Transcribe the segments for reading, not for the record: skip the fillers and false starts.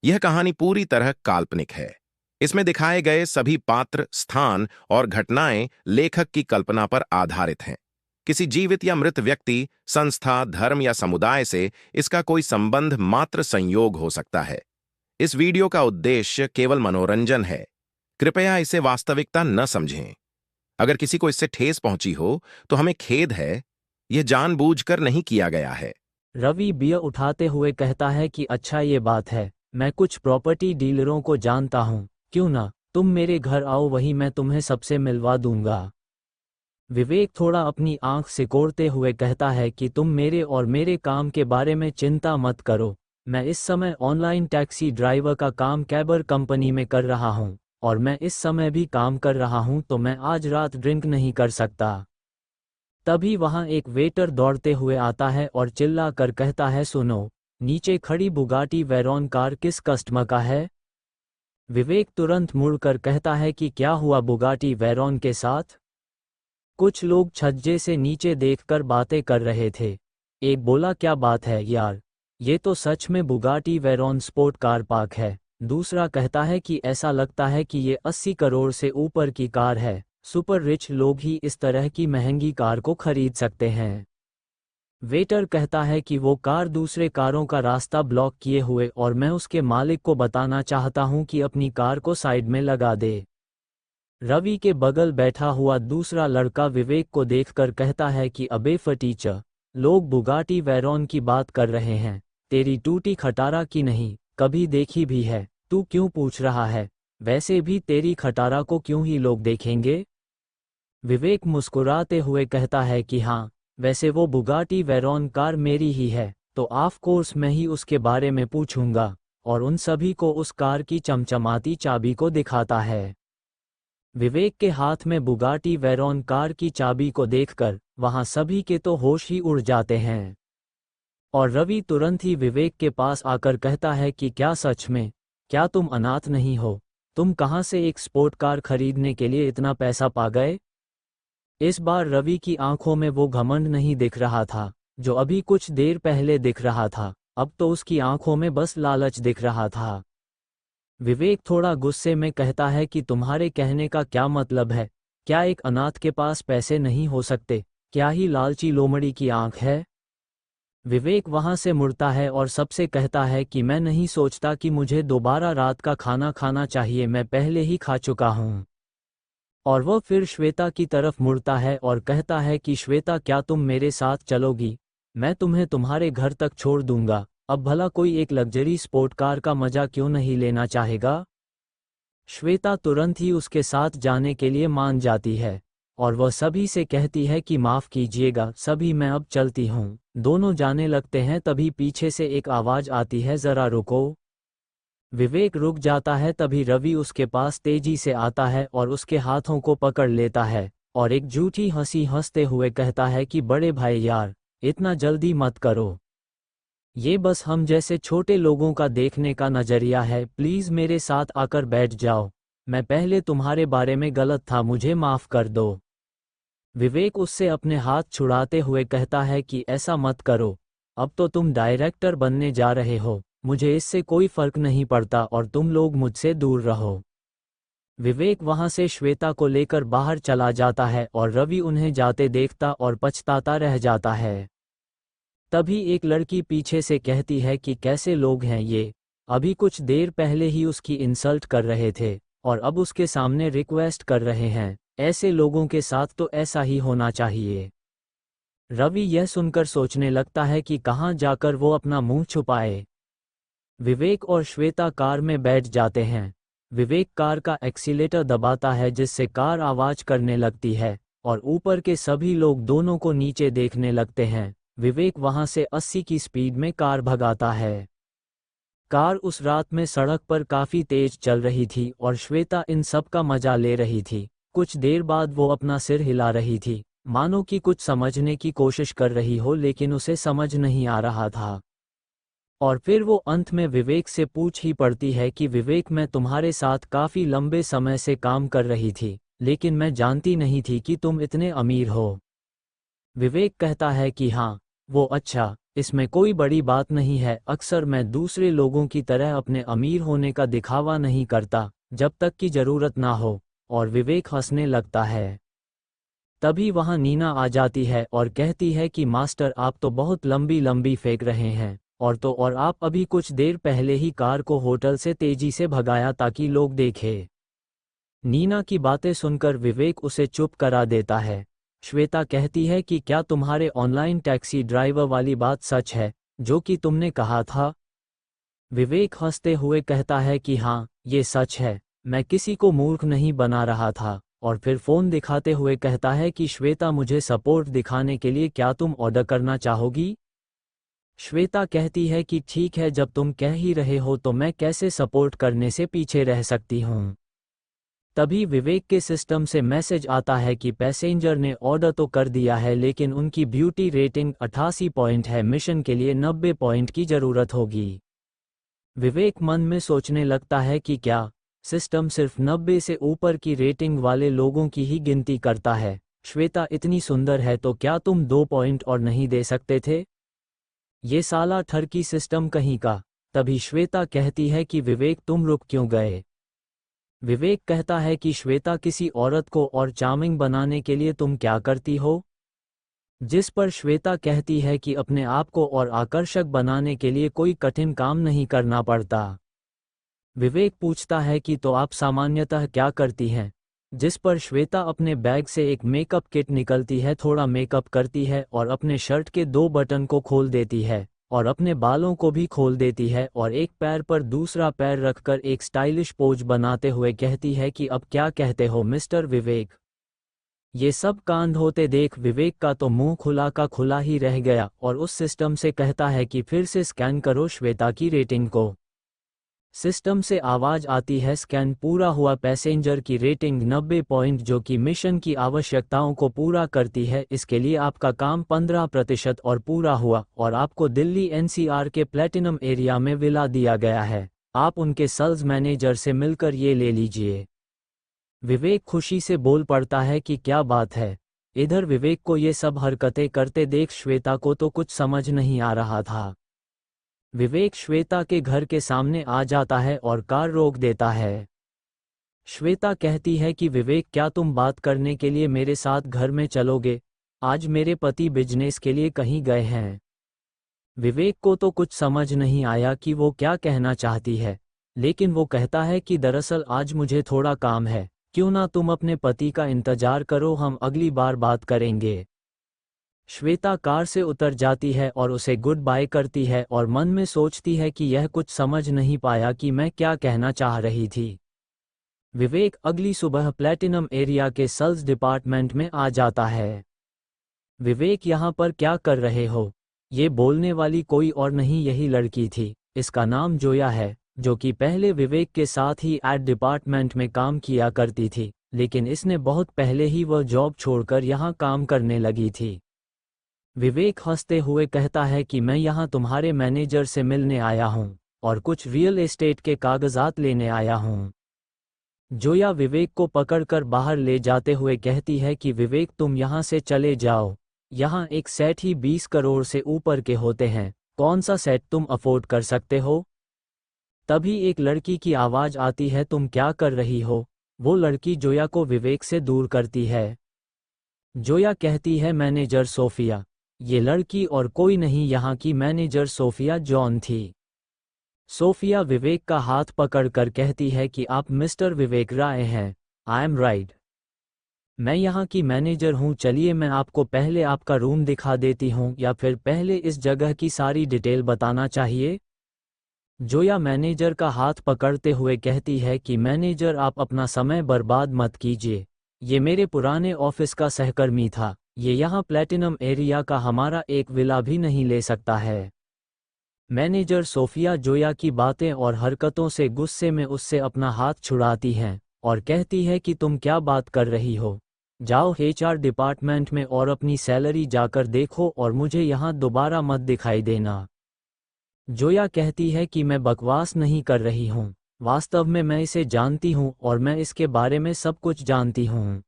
यह कहानी पूरी तरह काल्पनिक है। इसमें दिखाए गए सभी पात्र, स्थान और घटनाएं लेखक की कल्पना पर आधारित हैं। किसी जीवित या मृत व्यक्ति, संस्था, धर्म या समुदाय से इसका कोई संबंध मात्र संयोग हो सकता है। इस वीडियो का उद्देश्य केवल मनोरंजन है। कृपया इसे वास्तविकता न समझें। अगर किसी को इससे ठेस पहुंची हो, तो हमें खेद है। यह जानबूझकर नहीं किया गया है। रवि बियर उठाते हुए कहता है कि अच्छा ये बात है, मैं कुछ प्रॉपर्टी डीलरों को जानता हूँ, क्यों ना तुम मेरे घर आओ, वही मैं तुम्हें सबसे मिलवा दूंगा। विवेक थोड़ा अपनी आंख सिकोड़ते हुए कहता है कि तुम मेरे और मेरे काम के बारे में चिंता मत करो। मैं इस समय ऑनलाइन टैक्सी ड्राइवर का काम कैबर कंपनी में कर रहा हूँ, और मैं इस समय भी काम कर रहा हूँ, तो मैं आज रात ड्रिंक नहीं कर सकता। तभी वहां एक वेटर दौड़ते हुए आता है और चिल्ला कर कहता है, सुनो, नीचे खड़ी बुगाटी वेरॉन कार किस कस्टमर का है? विवेक तुरंत मुड़कर कहता है कि क्या हुआ बुगाटी वेरॉन के साथ? कुछ लोग छज्जे से नीचे देखकर बातें कर रहे थे। एक बोला, क्या बात है यार, ये तो सच में Bugatti Veyron sport car park है। दूसरा कहता है कि ऐसा लगता है कि ये 80 करोड़ से ऊपर की कार है, सुपर रिच लोग ही इस तरह की महंगी कार को खरीद सकते हैं। वेटर कहता है कि वो कार दूसरे कारों का रास्ता ब्लॉक किए हुए, और मैं उसके मालिक को बताना चाहता हूं कि अपनी कार को साइड में लगा दे। रवि के बगल बैठा हुआ दूसरा लड़का विवेक को देखकर कहता है कि अबे फटीचर, लोग बुगाटी वेरॉन की बात कर रहे हैं, तेरी टूटी खटारा की नहीं, कभी देखी भी है, तू क्यों पूछ रहा है? वैसे भी तेरी खटारा को क्यों ही लोग देखेंगे? विवेक मुस्कुराते हुए कहता है कि हाँ, वैसे वो बुगाटी वेरॉन कार मेरी ही है, तो ऑफ कोर्स मैं ही उसके बारे में पूछूंगा। और उन सभी को उस कार की चमचमाती चाबी को दिखाता है। विवेक के हाथ में बुगाटी वेरॉन कार की चाबी को देखकर वहां सभी के तो होश ही उड़ जाते हैं। और रवि तुरंत ही विवेक के पास आकर कहता है कि क्या सच में, क्या तुम अनाथ नहीं हो? तुम कहां से एक स्पोर्ट कार खरीदने के लिए इतना पैसा पा गए? इस बार रवि की आंखों में वो घमंड नहीं दिख रहा था जो अभी कुछ देर पहले दिख रहा था। अब तो उसकी आंखों में बस लालच दिख रहा था। विवेक थोड़ा गुस्से में कहता है कि तुम्हारे कहने का क्या मतलब है? क्या एक अनाथ के पास पैसे नहीं हो सकते? क्या ही लालची लोमड़ी की आंख है? विवेक वहां से मुड़ता है और सबसे कहता है कि मैं नहीं सोचता कि मुझे दोबारा रात का खाना खाना चाहिए, मैं पहले ही खा चुका हूं। और वह फिर श्वेता की तरफ मुड़ता है और कहता है कि श्वेता, क्या तुम मेरे साथ चलोगी? मैं तुम्हें तुम्हारे घर तक छोड़ दूंगा। अब भला कोई एक लग्जरी स्पोर्ट कार का मजा क्यों नहीं लेना चाहेगा? श्वेता तुरंत ही उसके साथ जाने के लिए मान जाती है, और वह सभी से कहती है कि माफ कीजिएगा सभी, मैं अब चलती हूँ। दोनों जाने लगते हैं, तभी पीछे से एक आवाज आती है, जरा रुको। विवेक रुक जाता है, तभी रवि उसके पास तेजी से आता है और उसके हाथों को पकड़ लेता है, और एक झूठी हंसी हंसते हुए कहता है कि बड़े भाई यार, इतना जल्दी मत करो। ये बस हम जैसे छोटे लोगों का देखने का नजरिया है, प्लीज मेरे साथ आकर बैठ जाओ। मैं पहले तुम्हारे बारे में गलत था, मुझे माफ कर दो। विवेक उससे अपने हाथ छुड़ाते हुए कहता है कि ऐसा मत करो, अब तो तुम डायरेक्टर बनने जा रहे हो, मुझे इससे कोई फर्क नहीं पड़ता और तुम लोग मुझसे दूर रहो। विवेक वहां से श्वेता को लेकर बाहर चला जाता है और रवि उन्हें जाते देखता और पछताता रह जाता है। तभी एक लड़की पीछे से कहती है कि कैसे लोग हैं ये, अभी कुछ देर पहले ही उसकी इंसल्ट कर रहे थे और अब उसके सामने रिक्वेस्ट कर रहे हैं। ऐसे लोगों के साथ तो ऐसा ही होना चाहिए। रवि यह सुनकर सोचने लगता है कि कहाँ जाकर वो अपना मुंह छुपाए। विवेक और श्वेता कार में बैठ जाते हैं। विवेक कार का एक्सीलेटर दबाता है जिससे कार आवाज करने लगती है, और ऊपर के सभी लोग दोनों को नीचे देखने लगते हैं। विवेक वहां से 80 की स्पीड में कार भगाता है। कार उस रात में सड़क पर काफी तेज चल रही थी और श्वेता इन सब का मजा ले रही थी। कुछ देर बाद वो अपना सिर हिला रही थी, मानो कि कुछ समझने की कोशिश कर रही हो, लेकिन उसे समझ नहीं आ रहा था। और फिर वो अंत में विवेक से पूछ ही पड़ती है कि विवेक, मैं तुम्हारे साथ काफी लंबे समय से काम कर रही थी, लेकिन मैं जानती नहीं थी कि तुम इतने अमीर हो। विवेक कहता है कि हाँ, वो अच्छा, इसमें कोई बड़ी बात नहीं है। अक्सर मैं दूसरे लोगों की तरह अपने अमीर होने का दिखावा नहीं करता, जब तक कि जरूरत ना हो। और विवेक हंसने लगता है। तभी वहां नीना आ जाती है और कहती है कि मास्टर, आप तो बहुत लंबी लंबी फेंक रहे हैं। और आप अभी कुछ देर पहले ही कार को होटल से तेजी से भगाया ताकि लोग देखें। नीना की बातें सुनकर विवेक उसे चुप करा देता है। श्वेता कहती है कि क्या तुम्हारे ऑनलाइन टैक्सी ड्राइवर वाली बात सच है, जो कि तुमने कहा था? विवेक हंसते हुए कहता है कि हाँ, ये सच है। मैं किसी को मूर्ख नहीं बना रहा था। और फिर फोन दिखाते हुए कहता है कि श्वेता, मुझे सपोर्ट दिखाने के लिए क्या तुम ऑर्डर करना चाहोगी? श्वेता कहती है कि ठीक है, जब तुम कह ही रहे हो तो मैं कैसे सपोर्ट करने से पीछे रह सकती हूँ। तभी विवेक के सिस्टम से मैसेज आता है कि पैसेंजर ने ऑर्डर तो कर दिया है, लेकिन उनकी ब्यूटी रेटिंग 88 पॉइंट है, मिशन के लिए 90 पॉइंट की जरूरत होगी। विवेक मन में सोचने लगता है कि क्या सिस्टम सिर्फ 90 से ऊपर की रेटिंग वाले लोगों की ही गिनती करता है? श्वेता इतनी सुंदर है तो क्या तुम 2 पॉइंट और नहीं दे सकते थे? ये साला ठरकी सिस्टम कहीं का। तभी श्वेता कहती है कि विवेक, तुम रुक क्यों गए? विवेक कहता है कि श्वेता, किसी औरत को और चार्मिंग बनाने के लिए तुम क्या करती हो? जिस पर श्वेता कहती है कि अपने आप को और आकर्षक बनाने के लिए कोई कठिन काम नहीं करना पड़ता। विवेक पूछता है कि तो आप सामान्यतः क्या करती हैं? जिस पर श्वेता अपने बैग से एक मेकअप किट निकलती है, थोड़ा मेकअप करती है और अपने शर्ट के 2 बटन को खोल देती है और अपने बालों को भी खोल देती है और एक पैर पर दूसरा पैर रखकर एक स्टाइलिश पोज बनाते हुए कहती है कि अब क्या कहते हो मिस्टर विवेक? ये सब कांड होते देख विवेक का तो मुंह खुला का खुला ही रह गया और उस सिस्टम से कहता है कि फिर से स्कैन करो श्वेता की रेटिंग को। सिस्टम से आवाज आती है, स्कैन पूरा हुआ, पैसेंजर की रेटिंग 90 पॉइंट, जो कि मिशन की आवश्यकताओं को पूरा करती है। इसके लिए आपका काम 15% और पूरा हुआ और आपको दिल्ली एनसीआर के प्लेटिनम एरिया में विला दिया गया है। आप उनके सेल्स मैनेजर से मिलकर ये ले लीजिए। विवेक खुशी से बोल पड़ता है कि क्या बात है। इधर विवेक को ये सब हरकतें करते देख श्वेता को तो कुछ समझ नहीं आ रहा था। विवेक श्वेता के घर के सामने आ जाता है और कार रोक देता है। श्वेता कहती है कि विवेक, क्या तुम बात करने के लिए मेरे साथ घर में चलोगे? आज मेरे पति बिजनेस के लिए कहीं गए हैं। विवेक को तो कुछ समझ नहीं आया कि वो क्या कहना चाहती है, लेकिन वो कहता है कि दरअसल आज मुझे थोड़ा काम है, क्यों ना तुम अपने पति का इंतजार करो, हम अगली बार बात करेंगे। श्वेता कार से उतर जाती है और उसे गुड बाय करती है और मन में सोचती है कि यह कुछ समझ नहीं पाया कि मैं क्या कहना चाह रही थी। विवेक अगली सुबह प्लेटिनम एरिया के सेल्स डिपार्टमेंट में आ जाता है। विवेक, यहाँ पर क्या कर रहे हो? ये बोलने वाली कोई और नहीं, यही लड़की थी। इसका नाम जोया है, जो कि पहले विवेक के साथ ही एड डिपार्टमेंट में काम किया करती थी, लेकिन इसने बहुत पहले ही वह जॉब छोड़कर यहाँ काम करने लगी थी। विवेक हंसते हुए कहता है कि मैं यहाँ तुम्हारे मैनेजर से मिलने आया हूँ और कुछ रियल एस्टेट के कागजात लेने आया हूँ। जोया विवेक को पकड़कर बाहर ले जाते हुए कहती है कि विवेक, तुम यहाँ से चले जाओ। यहाँ एक सेट ही 20 करोड़ से ऊपर के होते हैं, कौन सा सेट तुम अफोर्ड कर सकते हो? तभी एक लड़की की आवाज आती है, तुम क्या कर रही हो? वो लड़की जोया को विवेक से दूर करती है। जोया कहती है, मैनेजर सोफिया। ये लड़की और कोई नहीं, यहाँ की मैनेजर सोफिया जॉन थी। सोफिया विवेक का हाथ पकड़कर कहती है कि आप मिस्टर विवेक राय हैं। I am right. मैं यहाँ की मैनेजर हूँ। चलिए मैं आपको पहले आपका रूम दिखा देती हूँ, या फिर पहले इस जगह की सारी डिटेल बताना चाहिए? जोया मैनेजर का हाथ पकड़ते हुए कहती है कि मैनेजर, आप अपना समय बर्बाद मत कीजिए। ये मेरे पुराने ऑफिस का सहकर्मी था। ये यहाँ प्लेटिनम एरिया का हमारा एक विला भी नहीं ले सकता है। मैनेजर सोफिया जोया की बातें और हरकतों से गुस्से में उससे अपना हाथ छुड़ाती हैं और कहती है कि तुम क्या बात कर रही हो? जाओ एचआर डिपार्टमेंट में और अपनी सैलरी जाकर देखो और मुझे यहाँ दोबारा मत दिखाई देना। जोया कहती है कि मैं बकवास नहीं कर रही हूँ, वास्तव में मैं इसे जानती हूँ और मैं इसके बारे में सब कुछ जानती हूँ।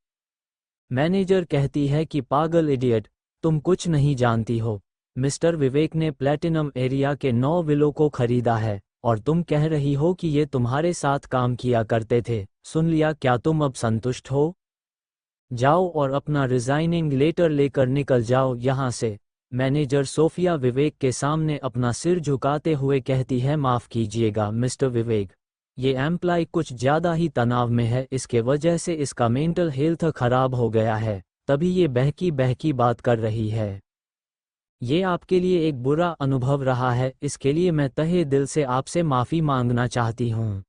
मैनेजर कहती है कि पागल इडियट, तुम कुछ नहीं जानती हो। मिस्टर विवेक ने प्लैटिनम एरिया के 9 विलो को खरीदा है और तुम कह रही हो कि ये तुम्हारे साथ काम किया करते थे। सुन लिया, क्या तुम अब संतुष्ट हो? जाओ और अपना रिजाइनिंग लेटर लेकर निकल जाओ यहाँ से। मैनेजर सोफिया विवेक के सामने अपना सिर झुकाते हुए कहती है, माफ़ कीजिएगा मिस्टर विवेक, ये एम्प्लॉय कुछ ज़्यादा ही तनाव में है, इसके वजह से इसका मेंटल हेल्थ खराब हो गया है, तभी ये बहकी बहकी बात कर रही है। ये आपके लिए एक बुरा अनुभव रहा है, इसके लिए मैं तहे दिल से आपसे माफ़ी मांगना चाहती हूँ।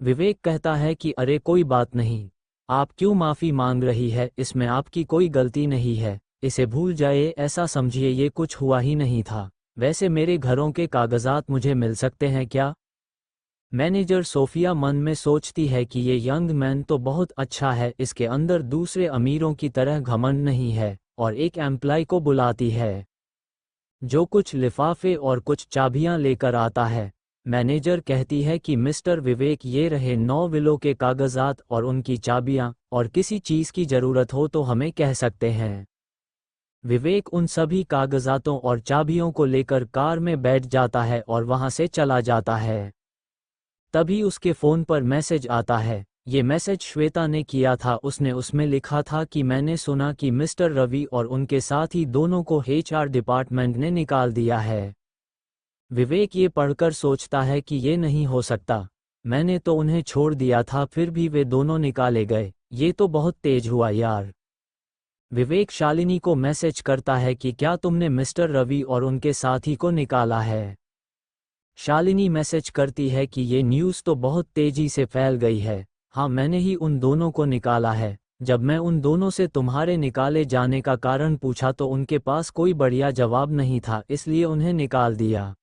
विवेक कहता है कि अरे कोई बात नहीं, आप क्यों माफ़ी मांग रही है, इसमें आपकी कोई गलती नहीं है, इसे भूल जाइए, ऐसा समझिए ये कुछ हुआ ही नहीं था। वैसे मेरे घरों के कागजात मुझे मिल सकते हैं क्या? मैनेजर सोफिया मन में सोचती है कि ये यंग मैन तो बहुत अच्छा है, इसके अंदर दूसरे अमीरों की तरह घमंड नहीं है, और एक एम्प्लॉय को बुलाती है जो कुछ लिफाफे और कुछ चाबियां लेकर आता है। मैनेजर कहती है कि मिस्टर विवेक, ये रहे 9 विलो के कागजात और उनकी चाबियां, और किसी चीज़ की ज़रूरत हो तो हमें कह सकते हैं। विवेक उन सभी कागजातों और चाबियों को लेकर कार में बैठ जाता है और वहां से चला जाता है। तभी उसके फ़ोन पर मैसेज आता है। ये मैसेज श्वेता ने किया था, उसने उसमें लिखा था कि मैंने सुना कि मिस्टर रवि और उनके साथी दोनों को एचआर डिपार्टमेंट ने निकाल दिया है। विवेक ये पढ़कर सोचता है कि ये नहीं हो सकता, मैंने तो उन्हें छोड़ दिया था, फिर भी वे दोनों निकाले गए, ये तो बहुत तेज हुआ यार। विवेक शालिनी को मैसेज करता है कि क्या तुमने मिस्टर रवि और उनके साथी को निकाला है? शालिनी मैसेज करती है कि ये न्यूज़ तो बहुत तेजी से फैल गई है। हाँ, मैंने ही उन दोनों को निकाला है। जब मैं उन दोनों से तुम्हारे निकाले जाने का कारण पूछा तो उनके पास कोई बढ़िया जवाब नहीं था, इसलिए उन्हें निकाल दिया।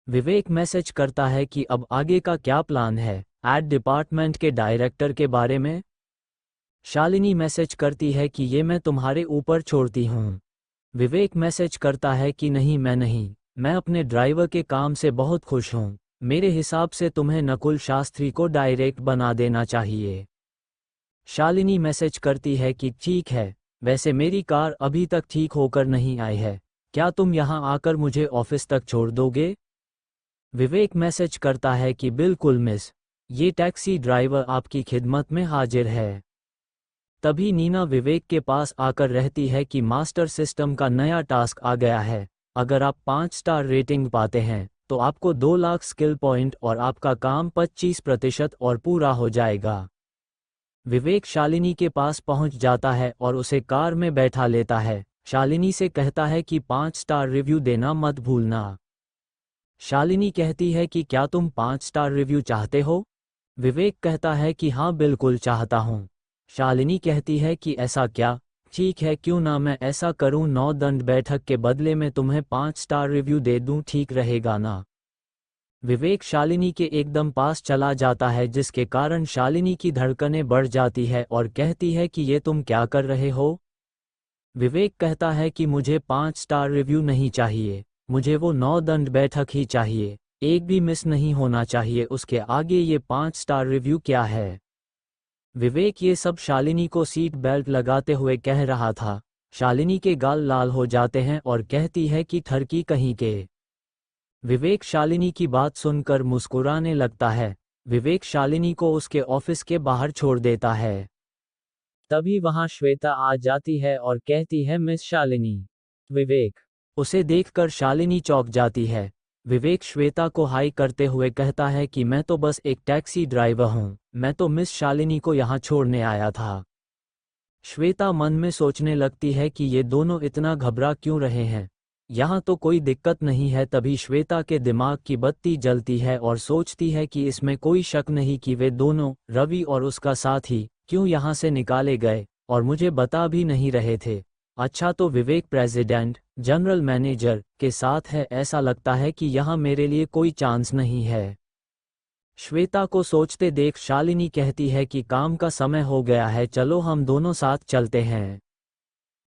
विवेक मैसेज करता है कि अब आगे का क्या प्लान है, एड डिपार्टमेंट के डायरेक्टर के बारे में? शालिनी मैसेज करती है कि ये मैं तुम्हारे ऊपर छोड़ती हूँ। विवेक मैसेज करता है कि नहीं, मैं नहीं, मैं अपने ड्राइवर के काम से बहुत खुश हूँ, मेरे हिसाब से तुम्हें नकुल शास्त्री को डायरेक्ट बना देना चाहिए। शालिनी मैसेज करती है कि ठीक है, वैसे मेरी कार अभी तक ठीक होकर नहीं आई है, क्या तुम यहाँ आकर मुझे ऑफिस तक छोड़ दोगे? विवेक मैसेज करता है कि बिल्कुल मिस, ये टैक्सी ड्राइवर आपकी खिदमत में हाजिर है। तभी नीना विवेक के पास आकर रहती है कि मास्टर सिस्टम का नया टास्क आ गया है, अगर आप 5 स्टार रेटिंग पाते हैं तो आपको 2 लाख स्किल पॉइंट और आपका काम 25% और पूरा हो जाएगा। विवेक शालिनी के पास पहुंच जाता है और उसे कार में बैठा लेता है। शालिनी से कहता है कि 5 स्टार रिव्यू देना मत भूलना। शालिनी कहती है कि क्या तुम 5 स्टार रिव्यू चाहते हो? विवेक कहता है कि हाँ बिल्कुल चाहता हूँ। शालिनी कहती है कि ऐसा क्या, ठीक है, क्यों ना मैं ऐसा करूं, 9 दंड बैठक के बदले में तुम्हें 5 स्टार रिव्यू दे दूं, ठीक रहेगा ना? विवेक शालिनी के एकदम पास चला जाता है, जिसके कारण शालिनी की धड़कनें बढ़ जाती है और कहती है कि ये तुम क्या कर रहे हो? विवेक कहता है कि मुझे 5 स्टार रिव्यू नहीं चाहिए, मुझे वो 9 दंड बैठक ही चाहिए, एक भी मिस नहीं होना चाहिए, उसके आगे ये 5 स्टार रिव्यू क्या है? विवेक ये सब शालिनी को सीट बेल्ट लगाते हुए कह रहा था। शालिनी के गाल लाल हो जाते हैं और कहती है कि ठरकी कहीं के। विवेक शालिनी की बात सुनकर मुस्कुराने लगता है। विवेक शालिनी को उसके ऑफिस के बाहर छोड़ देता है। तभी वहां श्वेता आ जाती है और कहती है, मिस शालिनी। विवेक उसे देखकर शालिनी चौंक जाती है। विवेक श्वेता को हाई करते हुए कहता है कि मैं तो बस एक टैक्सी ड्राइवर हूँ, मैं तो मिस शालिनी को यहाँ छोड़ने आया था। श्वेता मन में सोचने लगती है कि ये दोनों इतना घबरा क्यों रहे हैं, यहाँ तो कोई दिक्कत नहीं है। तभी श्वेता के दिमाग की बत्ती जलती है और सोचती है कि इसमें कोई शक नहीं कि वे दोनों, रवि और उसका साथी, क्यों यहाँ से निकाले गए और मुझे बता भी नहीं रहे थे। अच्छा, तो विवेक प्रेसिडेंट, जनरल मैनेजर के साथ है, ऐसा लगता है कि यहाँ मेरे लिए कोई चांस नहीं है। श्वेता को सोचते देख शालिनी कहती है कि काम का समय हो गया है, चलो हम दोनों साथ चलते हैं।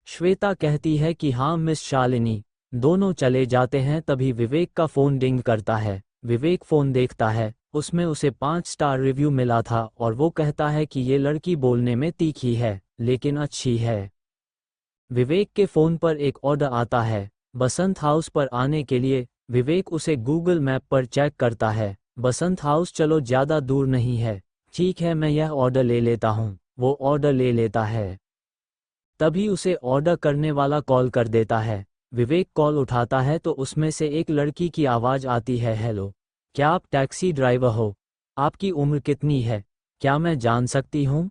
श्वेता कहती है कि हाँ मिस शालिनी। दोनों चले जाते हैं। तभी विवेक का फ़ोन डिंग करता है। विवेक फ़ोन देखता है, उसमें उसे 5 स्टार रिव्यू मिला था और वो कहता है कि ये लड़की बोलने में तीखी है लेकिन अच्छी है। विवेक के फ़ोन पर एक ऑर्डर आता है। बसंत हाउस पर आने के लिए विवेक उसे गूगल मैप पर चेक करता है। बसंत हाउस चलो ज़्यादा दूर नहीं है, ठीक है मैं यह ऑर्डर ले लेता हूँ। वो ऑर्डर ले लेता है। तभी उसे ऑर्डर करने वाला कॉल कर देता है। विवेक कॉल उठाता है तो उसमें से एक लड़की की आवाज़ आती है, हेलो, क्या आप टैक्सी ड्राइवर हो? आपकी उम्र कितनी है, क्या मैं जान सकती हूँ?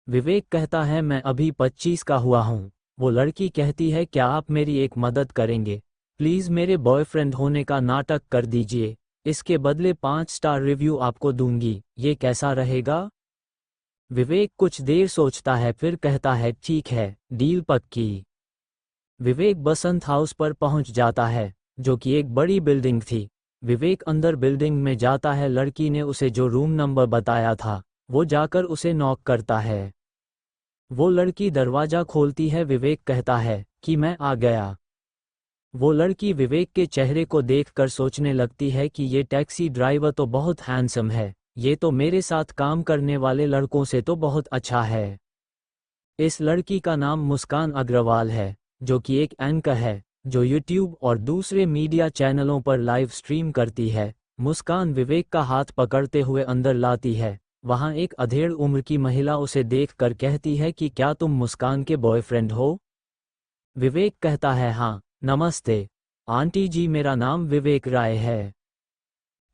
विवेक कहता है मैं अभी 25 का हुआ हूँ। वो लड़की कहती है क्या आप मेरी एक मदद करेंगे, प्लीज़ मेरे बॉयफ्रेंड होने का नाटक कर दीजिए, इसके बदले 5 स्टार रिव्यू आपको दूंगी, ये कैसा रहेगा? विवेक कुछ देर सोचता है फिर कहता है ठीक है, डील पक्की। विवेक बसंत हाउस पर पहुंच जाता है, जो कि एक बड़ी बिल्डिंग थी। विवेक अंदर बिल्डिंग में जाता है। लड़की ने उसे जो रूम नंबर बताया था, वो जाकर उसे नॉक करता है। वो लड़की दरवाज़ा खोलती है। विवेक कहता है कि मैं आ गया। वो लड़की विवेक के चेहरे को देखकर सोचने लगती है कि ये टैक्सी ड्राइवर तो बहुत हैंडसम है, ये तो मेरे साथ काम करने वाले लड़कों से तो बहुत अच्छा है। इस लड़की का नाम मुस्कान अग्रवाल है, जो कि एक एंकर है जो यूट्यूब और दूसरे मीडिया चैनलों पर लाइव स्ट्रीम करती है। मुस्कान विवेक का हाथ पकड़ते हुए अंदर लाती है। वहाँ एक अधेड़ उम्र की महिला उसे देखकर कहती है कि क्या तुम मुस्कान के बॉयफ्रेंड हो? विवेक कहता है हाँ, नमस्ते आंटी जी, मेरा नाम विवेक राय है।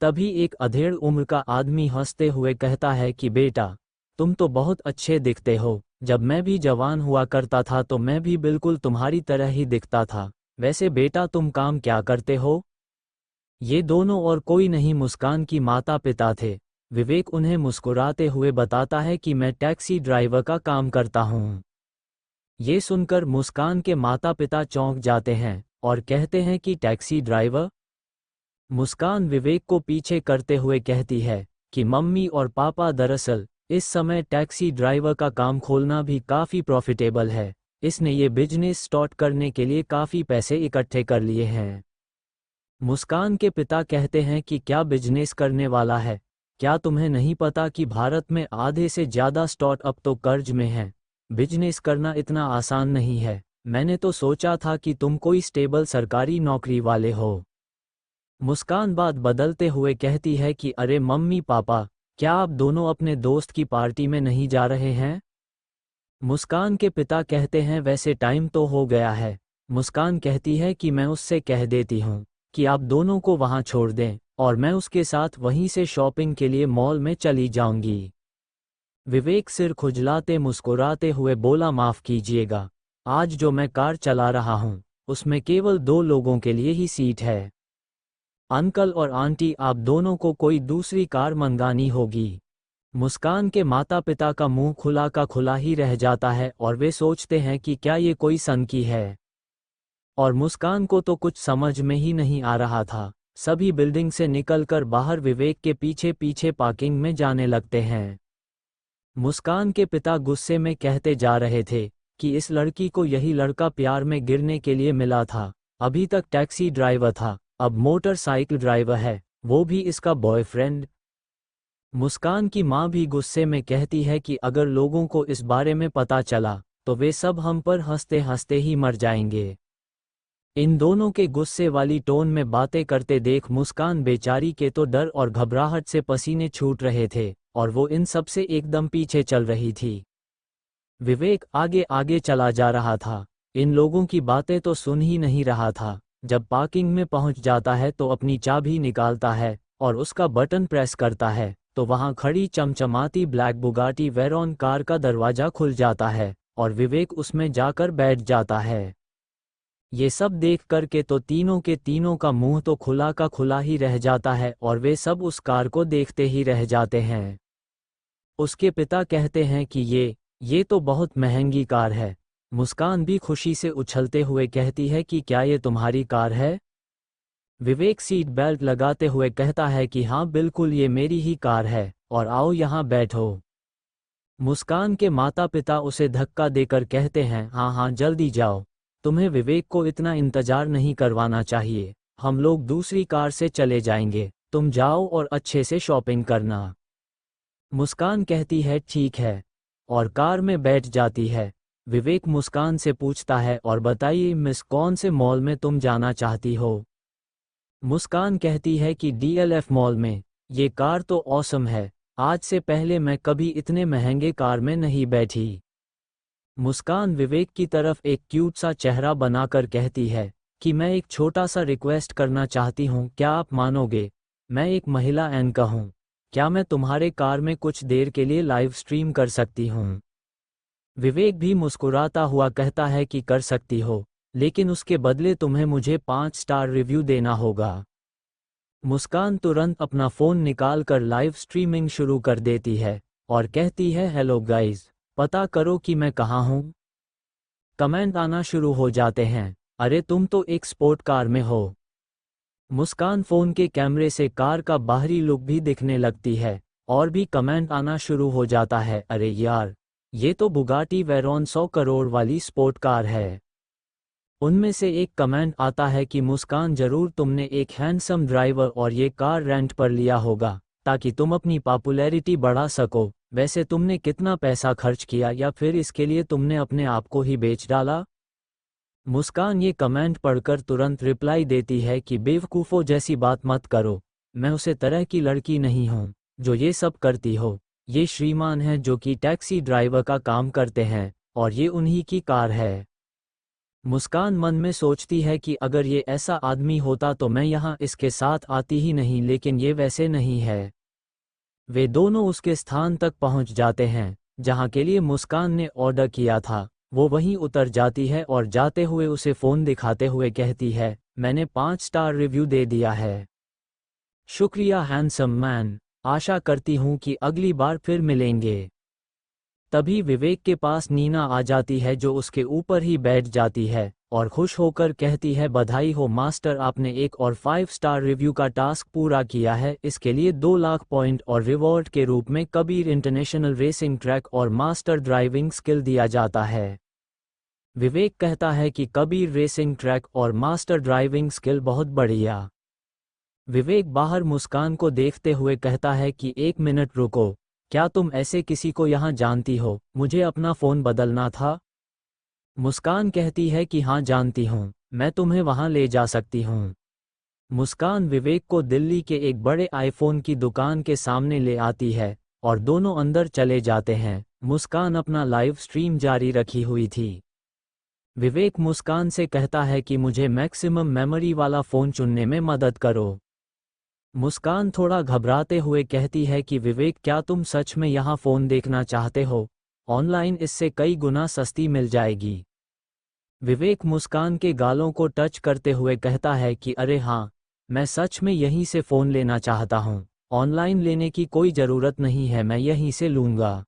तभी एक अधेड़ उम्र का आदमी हंसते हुए कहता है कि बेटा, तुम तो बहुत अच्छे दिखते हो, जब मैं भी जवान हुआ करता था तो मैं भी बिल्कुल तुम्हारी तरह ही दिखता था। वैसे बेटा तुम काम क्या करते हो? ये दोनों और कोई नहीं मुस्कान की माता पिता थे। विवेक उन्हें मुस्कुराते हुए बताता है कि मैं टैक्सी ड्राइवर का काम करता हूँ। ये सुनकर मुस्कान के माता पिता चौंक जाते हैं और कहते हैं कि टैक्सी ड्राइवर? मुस्कान विवेक को पीछे करते हुए कहती है कि मम्मी और पापा दरअसल इस समय टैक्सी ड्राइवर का काम खोलना भी काफ़ी प्रॉफिटेबल है, इसने ये बिजनेस स्टार्ट करने के लिए काफ़ी पैसे इकट्ठे कर लिए हैं। मुस्कान के पिता कहते हैं कि क्या बिजनेस करने वाला है, क्या तुम्हें नहीं पता कि भारत में आधे से ज़्यादा स्टार्टअप तो कर्ज में हैं? बिजनेस करना इतना आसान नहीं है, मैंने तो सोचा था कि तुम कोई स्टेबल सरकारी नौकरी वाले हो। मुस्कान बात बदलते हुए कहती है कि अरे मम्मी पापा, क्या आप दोनों अपने दोस्त की पार्टी में नहीं जा रहे हैं? मुस्कान के पिता कहते हैं वैसे टाइम तो हो गया है। मुस्कान कहती है कि मैं उससे कह देती हूँ कि आप दोनों को वहाँ छोड़ दें और मैं उसके साथ वहीं से शॉपिंग के लिए मॉल में चली जाऊंगी। विवेक सिर खुजलाते मुस्कुराते हुए बोला माफ़ कीजिएगा, आज जो मैं कार चला रहा हूँ उसमें केवल 2 लोगों के लिए ही सीट है। अंकल और आंटी आप दोनों को कोई दूसरी कार मंगानी होगी। मुस्कान के माता पिता का मुंह खुला का खुला ही रह जाता है और वे सोचते हैं कि क्या ये कोई सनकी है। और मुस्कान को तो कुछ समझ में ही नहीं आ रहा था। सभी बिल्डिंग से निकलकर बाहर विवेक के पीछे पीछे पार्किंग में जाने लगते हैं। मुस्कान के पिता गुस्से में कहते जा रहे थे कि इस लड़की को यही लड़का प्यार में गिरने के लिए मिला था। अभी तक टैक्सी ड्राइवर था, अब मोटरसाइकिल ड्राइवर है, वो भी इसका बॉयफ्रेंड। मुस्कान की माँ भी गुस्से में कहती है कि अगर लोगों को इस बारे में पता चला तो वे सब हम पर हंसते हंसते ही मर जाएंगे। इन दोनों के गुस्से वाली टोन में बातें करते देख मुस्कान बेचारी के तो डर और घबराहट से पसीने छूट रहे थे और वो इन सब से एकदम पीछे चल रही थी। विवेक आगे आगे चला जा रहा था, इन लोगों की बातें तो सुन ही नहीं रहा था। जब पार्किंग में पहुंच जाता है तो अपनी चाबी निकालता है और उसका बटन प्रेस करता है तो वहां खड़ी चमचमाती ब्लैक बुगाटी वेरॉन कार का दरवाजा खुल जाता है और विवेक उसमें जाकर बैठ जाता है। ये सब देख कर के तो तीनों के तीनों का मुंह तो खुला का खुला ही रह जाता है और वे सब उस कार को देखते ही रह जाते हैं। उसके पिता कहते हैं कि ये तो बहुत महंगी कार है। मुस्कान भी खुशी से उछलते हुए कहती है कि क्या ये तुम्हारी कार है? विवेक सीट बेल्ट लगाते हुए कहता है कि हाँ बिल्कुल ये मेरी ही कार है और आओ यहाँ बैठो। मुस्कान के माता पिता उसे धक्का देकर कहते हैं हाँ हाँ जल्दी जाओ, तुम्हें विवेक को इतना इंतजार नहीं करवाना चाहिए, हम लोग दूसरी कार से चले जाएंगे, तुम जाओ और अच्छे से शॉपिंग करना। मुस्कान कहती है ठीक है और कार में बैठ जाती है। विवेक मुस्कान से पूछता है, और बताइए मिस, कौन से मॉल में तुम जाना चाहती हो? मुस्कान कहती है कि DLF मॉल में। ये कार तो ऑसम है। आज से पहले मैं कभी इतने महंगे कार में नहीं बैठी। मुस्कान विवेक की तरफ एक क्यूट सा चेहरा बनाकर कहती है कि मैं एक छोटा सा रिक्वेस्ट करना चाहती हूँ, क्या आप मानोगे? मैं एक महिला एंकर हूँ। क्या मैं तुम्हारे कार में कुछ देर के लिए लाइव स्ट्रीम कर सकती हूँ? विवेक भी मुस्कुराता हुआ कहता है कि कर सकती हो, लेकिन उसके बदले तुम्हें मुझे 5 स्टार रिव्यू देना होगा। मुस्कान तुरंत अपना फ़ोन निकालकर लाइव स्ट्रीमिंग शुरू कर देती है और कहती है, हेलो गाइस, पता करो कि मैं कहाँ हूँ। कमेंट आना शुरू हो जाते हैं, अरे तुम तो एक स्पोर्ट कार में हो। मुस्कान फ़ोन के कैमरे से कार का बाहरी लुक भी दिखने लगती है और भी कमेंट आना शुरू हो जाता है, अरे यार, ये तो बुगाटी वेरॉन 100 करोड़ वाली स्पोर्ट कार है। उनमें से एक कमेंट आता है कि मुस्कान, जरूर तुमने एक हैंडसम ड्राइवर और ये कार रेंट पर लिया होगा ताकि तुम अपनी पॉपुलैरिटी बढ़ा सको। वैसे तुमने कितना पैसा खर्च किया, या फिर इसके लिए तुमने अपने आप को ही बेच डाला? मुस्कान ये कमेंट पढ़कर तुरंत रिप्लाई देती है कि बेवकूफ़ों जैसी बात मत करो, मैं उसे तरह की लड़की नहीं हूँ जो ये सब करती हो। ये श्रीमान हैं जो कि टैक्सी ड्राइवर का काम करते हैं और ये उन्हीं की कार है। मुस्कान मन में सोचती है कि अगर ये ऐसा आदमी होता तो मैं यहाँ इसके साथ आती ही नहीं, लेकिन ये वैसे नहीं है। वे दोनों उसके स्थान तक पहुँच जाते हैं जहाँ के लिए मुस्कान ने ऑर्डर किया था। वो वहीं उतर जाती है और जाते हुए उसे फ़ोन दिखाते हुए कहती है, मैंने 5 स्टार रिव्यू दे दिया है। शुक्रिया हैंडसम मैन, आशा करती हूँ कि अगली बार फिर मिलेंगे। तभी विवेक के पास नीना आ जाती है जो उसके ऊपर ही बैठ जाती है और खुश होकर कहती है, बधाई हो मास्टर, आपने एक और 5 स्टार रिव्यू का टास्क पूरा किया है। इसके लिए 2 लाख पॉइंट और रिवॉर्ड के रूप में कबीर इंटरनेशनल रेसिंग ट्रैक और मास्टर ड्राइविंग स्किल दिया जाता है। विवेक कहता है कि कबीर रेसिंग ट्रैक और मास्टर ड्राइविंग स्किल बहुत बढ़िया। विवेक बाहर मुस्कान को देखते हुए कहता है कि 1 मिनट रुको, क्या तुम ऐसे किसी को यहाँ जानती हो? मुझे अपना फ़ोन बदलना था। मुस्कान कहती है कि हाँ जानती हूँ, मैं तुम्हें वहाँ ले जा सकती हूँ। मुस्कान विवेक को दिल्ली के एक बड़े आईफोन की दुकान के सामने ले आती है और दोनों अंदर चले जाते हैं। मुस्कान अपना लाइव स्ट्रीम जारी रखी हुई थी। विवेक मुस्कान से कहता है कि मुझे मैक्सिमम मेमोरी वाला फ़ोन चुनने में मदद करो। मुस्कान थोड़ा घबराते हुए कहती है कि विवेक, क्या तुम सच में यहाँ फ़ोन देखना चाहते हो? ऑनलाइन इससे कई गुना सस्ती मिल जाएगी। विवेक मुस्कान के गालों को टच करते हुए कहता है कि अरे हाँ, मैं सच में यहीं से फ़ोन लेना चाहता हूँ। ऑनलाइन लेने की कोई ज़रूरत नहीं है, मैं यहीं से लूँगा।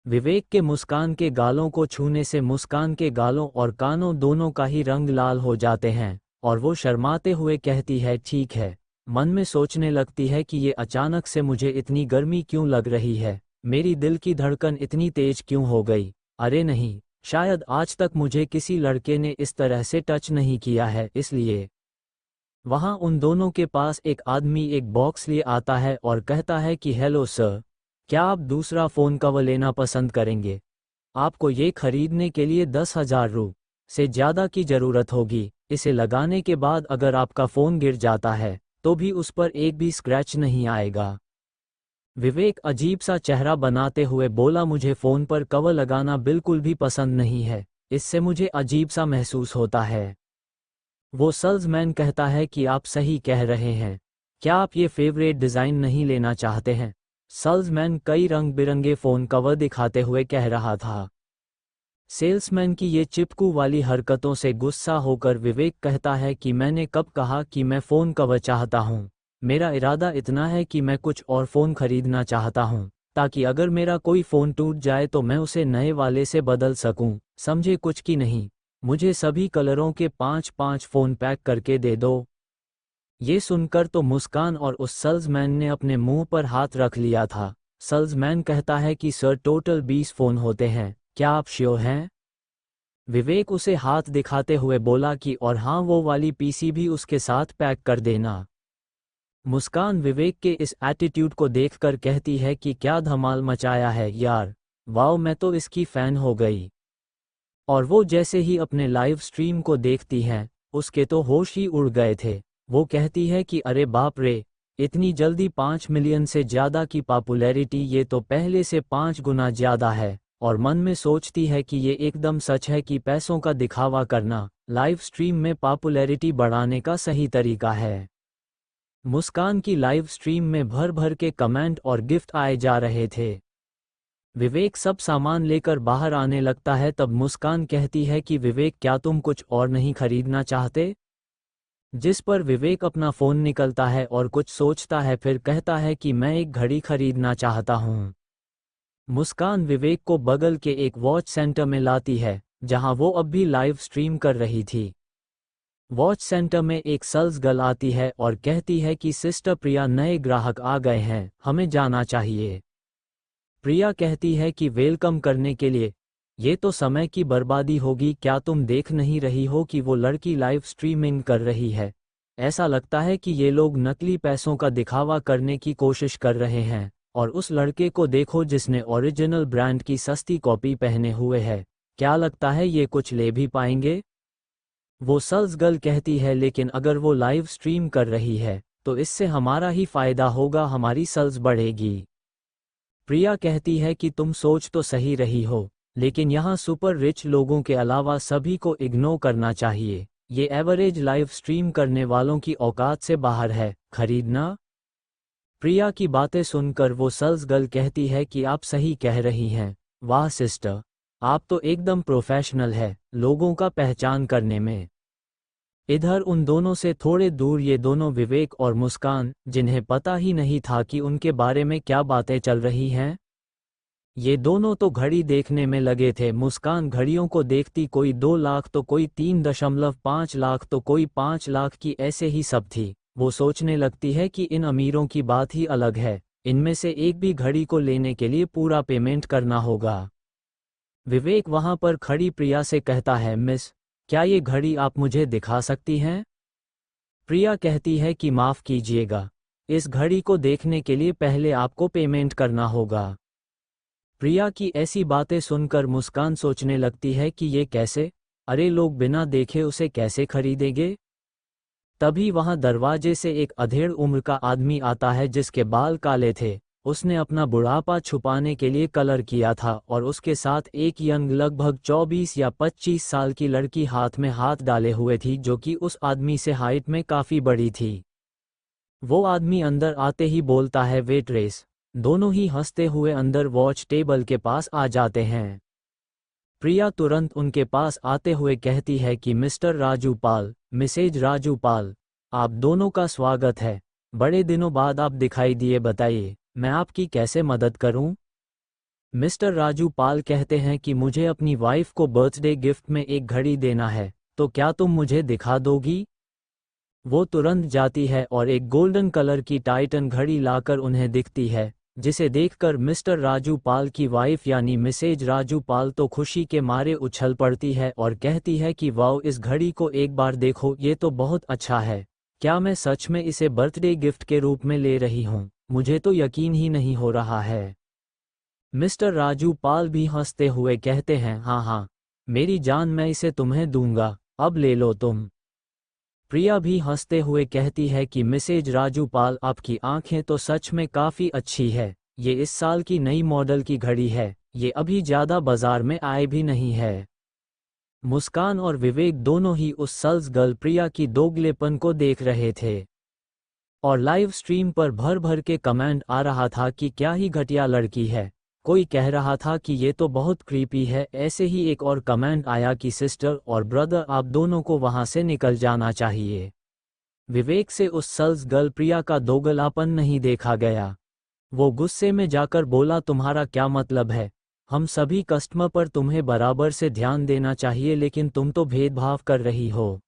विवेक के मुस्कान के गालों को छूने से मुस्कान के गालों और कानों दोनों का ही रंग लाल हो जाते हैं और वो शर्माते हुए कहती है, ठीक है। मन में सोचने लगती है कि ये अचानक से मुझे इतनी गर्मी क्यों लग रही है, मेरी दिल की धड़कन इतनी तेज क्यों हो गई। अरे नहीं, शायद आज तक मुझे किसी लड़के ने इस तरह से टच नहीं किया है, इसलिए। वहाँ उन दोनों के पास एक आदमी एक बॉक्स लिए आता है और कहता है कि हेलो सर, क्या आप दूसरा फ़ोन कवर लेना पसंद करेंगे? आपको ये खरीदने के लिए 10,000 रु से ज़्यादा की ज़रूरत होगी। इसे लगाने के बाद अगर आपका फ़ोन गिर जाता है तो भी उस पर एक भी स्क्रैच नहीं आएगा। विवेक अजीब सा चेहरा बनाते हुए बोला, मुझे फ़ोन पर कवर लगाना बिल्कुल भी पसंद नहीं है, इससे मुझे अजीब सा महसूस होता है। वो सेल्समैन कहता है कि आप सही कह रहे हैं, क्या आप ये फेवरेट डिज़ाइन नहीं लेना चाहते हैं? सेल्समैन कई रंग बिरंगे फ़ोन कवर दिखाते हुए कह रहा था। सेल्समैन की ये चिपकू वाली हरकतों से गुस्सा होकर विवेक कहता है कि मैंने कब कहा कि मैं फ़ोन कवर चाहता हूँ? मेरा इरादा इतना है कि मैं कुछ और फ़ोन खरीदना चाहता हूँ ताकि अगर मेरा कोई फ़ोन टूट जाए तो मैं उसे नए वाले से बदल सकूँ, समझे? कुछ की नहीं, मुझे सभी कलरों के 5-5 फ़ोन पैक करके दे दो। ये सुनकर तो मुस्कान और उस सेल्समैन ने अपने मुंह पर हाथ रख लिया था। सेल्समैन कहता है कि सर, टोटल 20 फ़ोन होते हैं, क्या आप श्योर हैं? विवेक उसे हाथ दिखाते हुए बोला कि और हाँ, वो वाली पीसी भी उसके साथ पैक कर देना। मुस्कान विवेक के इस एटीट्यूड को देखकर कहती है कि क्या धमाल मचाया है यार, वाओ, मैं तो इसकी फ़ैन हो गई। और वो जैसे ही अपने लाइव स्ट्रीम को देखती हैं, उसके तो होश ही उड़ गए थे। वो कहती है कि अरे बाप रे, इतनी जल्दी 5 मिलियन से ज़्यादा की पॉपुलैरिटी, ये तो पहले से 5 गुना ज़्यादा है। और मन में सोचती है कि ये एकदम सच है कि पैसों का दिखावा करना लाइव स्ट्रीम में पॉपुलैरिटी बढ़ाने का सही तरीका है। मुस्कान की लाइव स्ट्रीम में भर भर के कमेंट और गिफ्ट आए जा रहे थे। विवेक सब सामान लेकर बाहर आने लगता है, तब मुस्कान कहती है कि विवेक, क्या तुम कुछ और नहीं खरीदना चाहते? जिस पर विवेक अपना फ़ोन निकलता है और कुछ सोचता है, फिर कहता है कि मैं एक घड़ी खरीदना चाहता हूँ। मुस्कान विवेक को बगल के एक वॉच सेंटर में लाती है, जहां वो अब भी लाइव स्ट्रीम कर रही थी। वॉच सेंटर में एक सेल्स गर्ल आती है और कहती है कि सिस्टर प्रिया, नए ग्राहक आ गए हैं, हमें जाना चाहिए। प्रिया कहती है कि वेलकम करने के लिए, ये तो समय की बर्बादी होगी, क्या तुम देख नहीं रही हो कि वो लड़की लाइव स्ट्रीमिंग कर रही है? ऐसा लगता है कि ये लोग नकली पैसों का दिखावा करने की कोशिश कर रहे हैं। और उस लड़के को देखो जिसने ओरिजिनल ब्रांड की सस्ती कॉपी पहने हुए है, क्या लगता है ये कुछ ले भी पाएंगे? वो सेल्स गर्ल कहती है, लेकिन अगर वो लाइव स्ट्रीम कर रही है तो इससे हमारा ही फायदा होगा, हमारी सेल्स बढ़ेगी। प्रिया कहती है कि तुम सोच तो सही रही हो, लेकिन यहाँ सुपर रिच लोगों के अलावा सभी को इग्नोर करना चाहिए। ये एवरेज लाइव स्ट्रीम करने वालों की औकात से बाहर है, खरीदना। प्रिया की बातें सुनकर वो सेल्स गर्ल कहती है कि आप सही कह रही हैं। वाह सिस्टर, आप तो एकदम प्रोफेशनल है लोगों का पहचान करने में। इधर उन दोनों से थोड़े दूर ये दोनों विवेक और मुस्कान, जिन्हें पता ही नहीं था कि उनके बारे में क्या बातें चल रही हैं। ये दोनों तो घड़ी देखने में लगे थे। मुस्कान घड़ियों को देखती, कोई 2 लाख तो कोई 3.5 लाख तो कोई 5 लाख की, ऐसे ही सब थी। वो सोचने लगती है कि इन अमीरों की बात ही अलग है, इनमें से एक भी घड़ी को लेने के लिए पूरा पेमेंट करना होगा। विवेक वहां पर खड़ी प्रिया से कहता है, मिस, क्या ये घड़ी आप मुझे दिखा सकती हैं? प्रिया कहती है कि माफ़ कीजिएगा, इस घड़ी को देखने के लिए पहले आपको पेमेंट करना होगा। प्रिया की ऐसी बातें सुनकर मुस्कान सोचने लगती है कि ये कैसे, अरे लोग बिना देखे उसे कैसे खरीदेंगे। तभी वहां दरवाजे से एक अधेड़ उम्र का आदमी आता है जिसके बाल काले थे। उसने अपना बुढ़ापा छुपाने के लिए कलर किया था और उसके साथ एक यंग लगभग 24 या 25 साल की लड़की हाथ में हाथ डाले हुए थी, जो कि उस आदमी से हाइट में काफ़ी बड़ी थी। वो आदमी अंदर आते ही बोलता है, वेट्रेस। दोनों ही हंसते हुए अंदर वॉच टेबल के पास आ जाते हैं। प्रिया तुरंत उनके पास आते हुए कहती है कि मिस्टर राजू पाल, मिसेज राजू पाल, आप दोनों का स्वागत है। बड़े दिनों बाद आप दिखाई दिए, बताइए मैं आपकी कैसे मदद करूं? मिस्टर राजू पाल कहते हैं कि मुझे अपनी वाइफ को बर्थडे गिफ्ट में एक घड़ी देना है, तो क्या तुम मुझे दिखा दोगी? वो तुरंत जाती है और एक गोल्डन कलर की टाइटन घड़ी लाकर उन्हें दिखती है, जिसे देखकर मिस्टर राजू पाल की वाइफ यानी मिसेज राजू पाल तो खुशी के मारे उछल पड़ती है और कहती है कि वाओ, इस घड़ी को एक बार देखो, ये तो बहुत अच्छा है। क्या मैं सच में इसे बर्थडे गिफ्ट के रूप में ले रही हूँ? मुझे तो यकीन ही नहीं हो रहा है। मिस्टर राजू पाल भी हंसते हुए कहते हैं, हाँ हाँ मेरी जान, मैं इसे तुम्हें दूंगा, अब ले लो तुम। प्रिया भी हंसते हुए कहती है कि मिसेज राजू पाल, आपकी आंखें तो सच में काफ़ी अच्छी है। ये इस साल की नई मॉडल की घड़ी है, ये अभी ज़्यादा बाजार में आए भी नहीं है। मुस्कान और विवेक दोनों ही उस सेल्स गर्ल प्रिया की दोगलेपन को देख रहे थे और लाइव स्ट्रीम पर भर भर के कमेंट आ रहा था कि क्या ही घटिया लड़की है। कोई कह रहा था कि ये तो बहुत क्रीपी है। ऐसे ही एक और कमेंट आया कि सिस्टर और ब्रदर, आप दोनों को वहां से निकल जाना चाहिए। विवेक से उस सेल्स गर्ल प्रिया का दोगलापन नहीं देखा गया। वो गुस्से में जाकर बोला, तुम्हारा क्या मतलब है? हम सभी कस्टमर पर तुम्हें बराबर से ध्यान देना चाहिए, लेकिन तुम तो भेदभाव कर रही हो।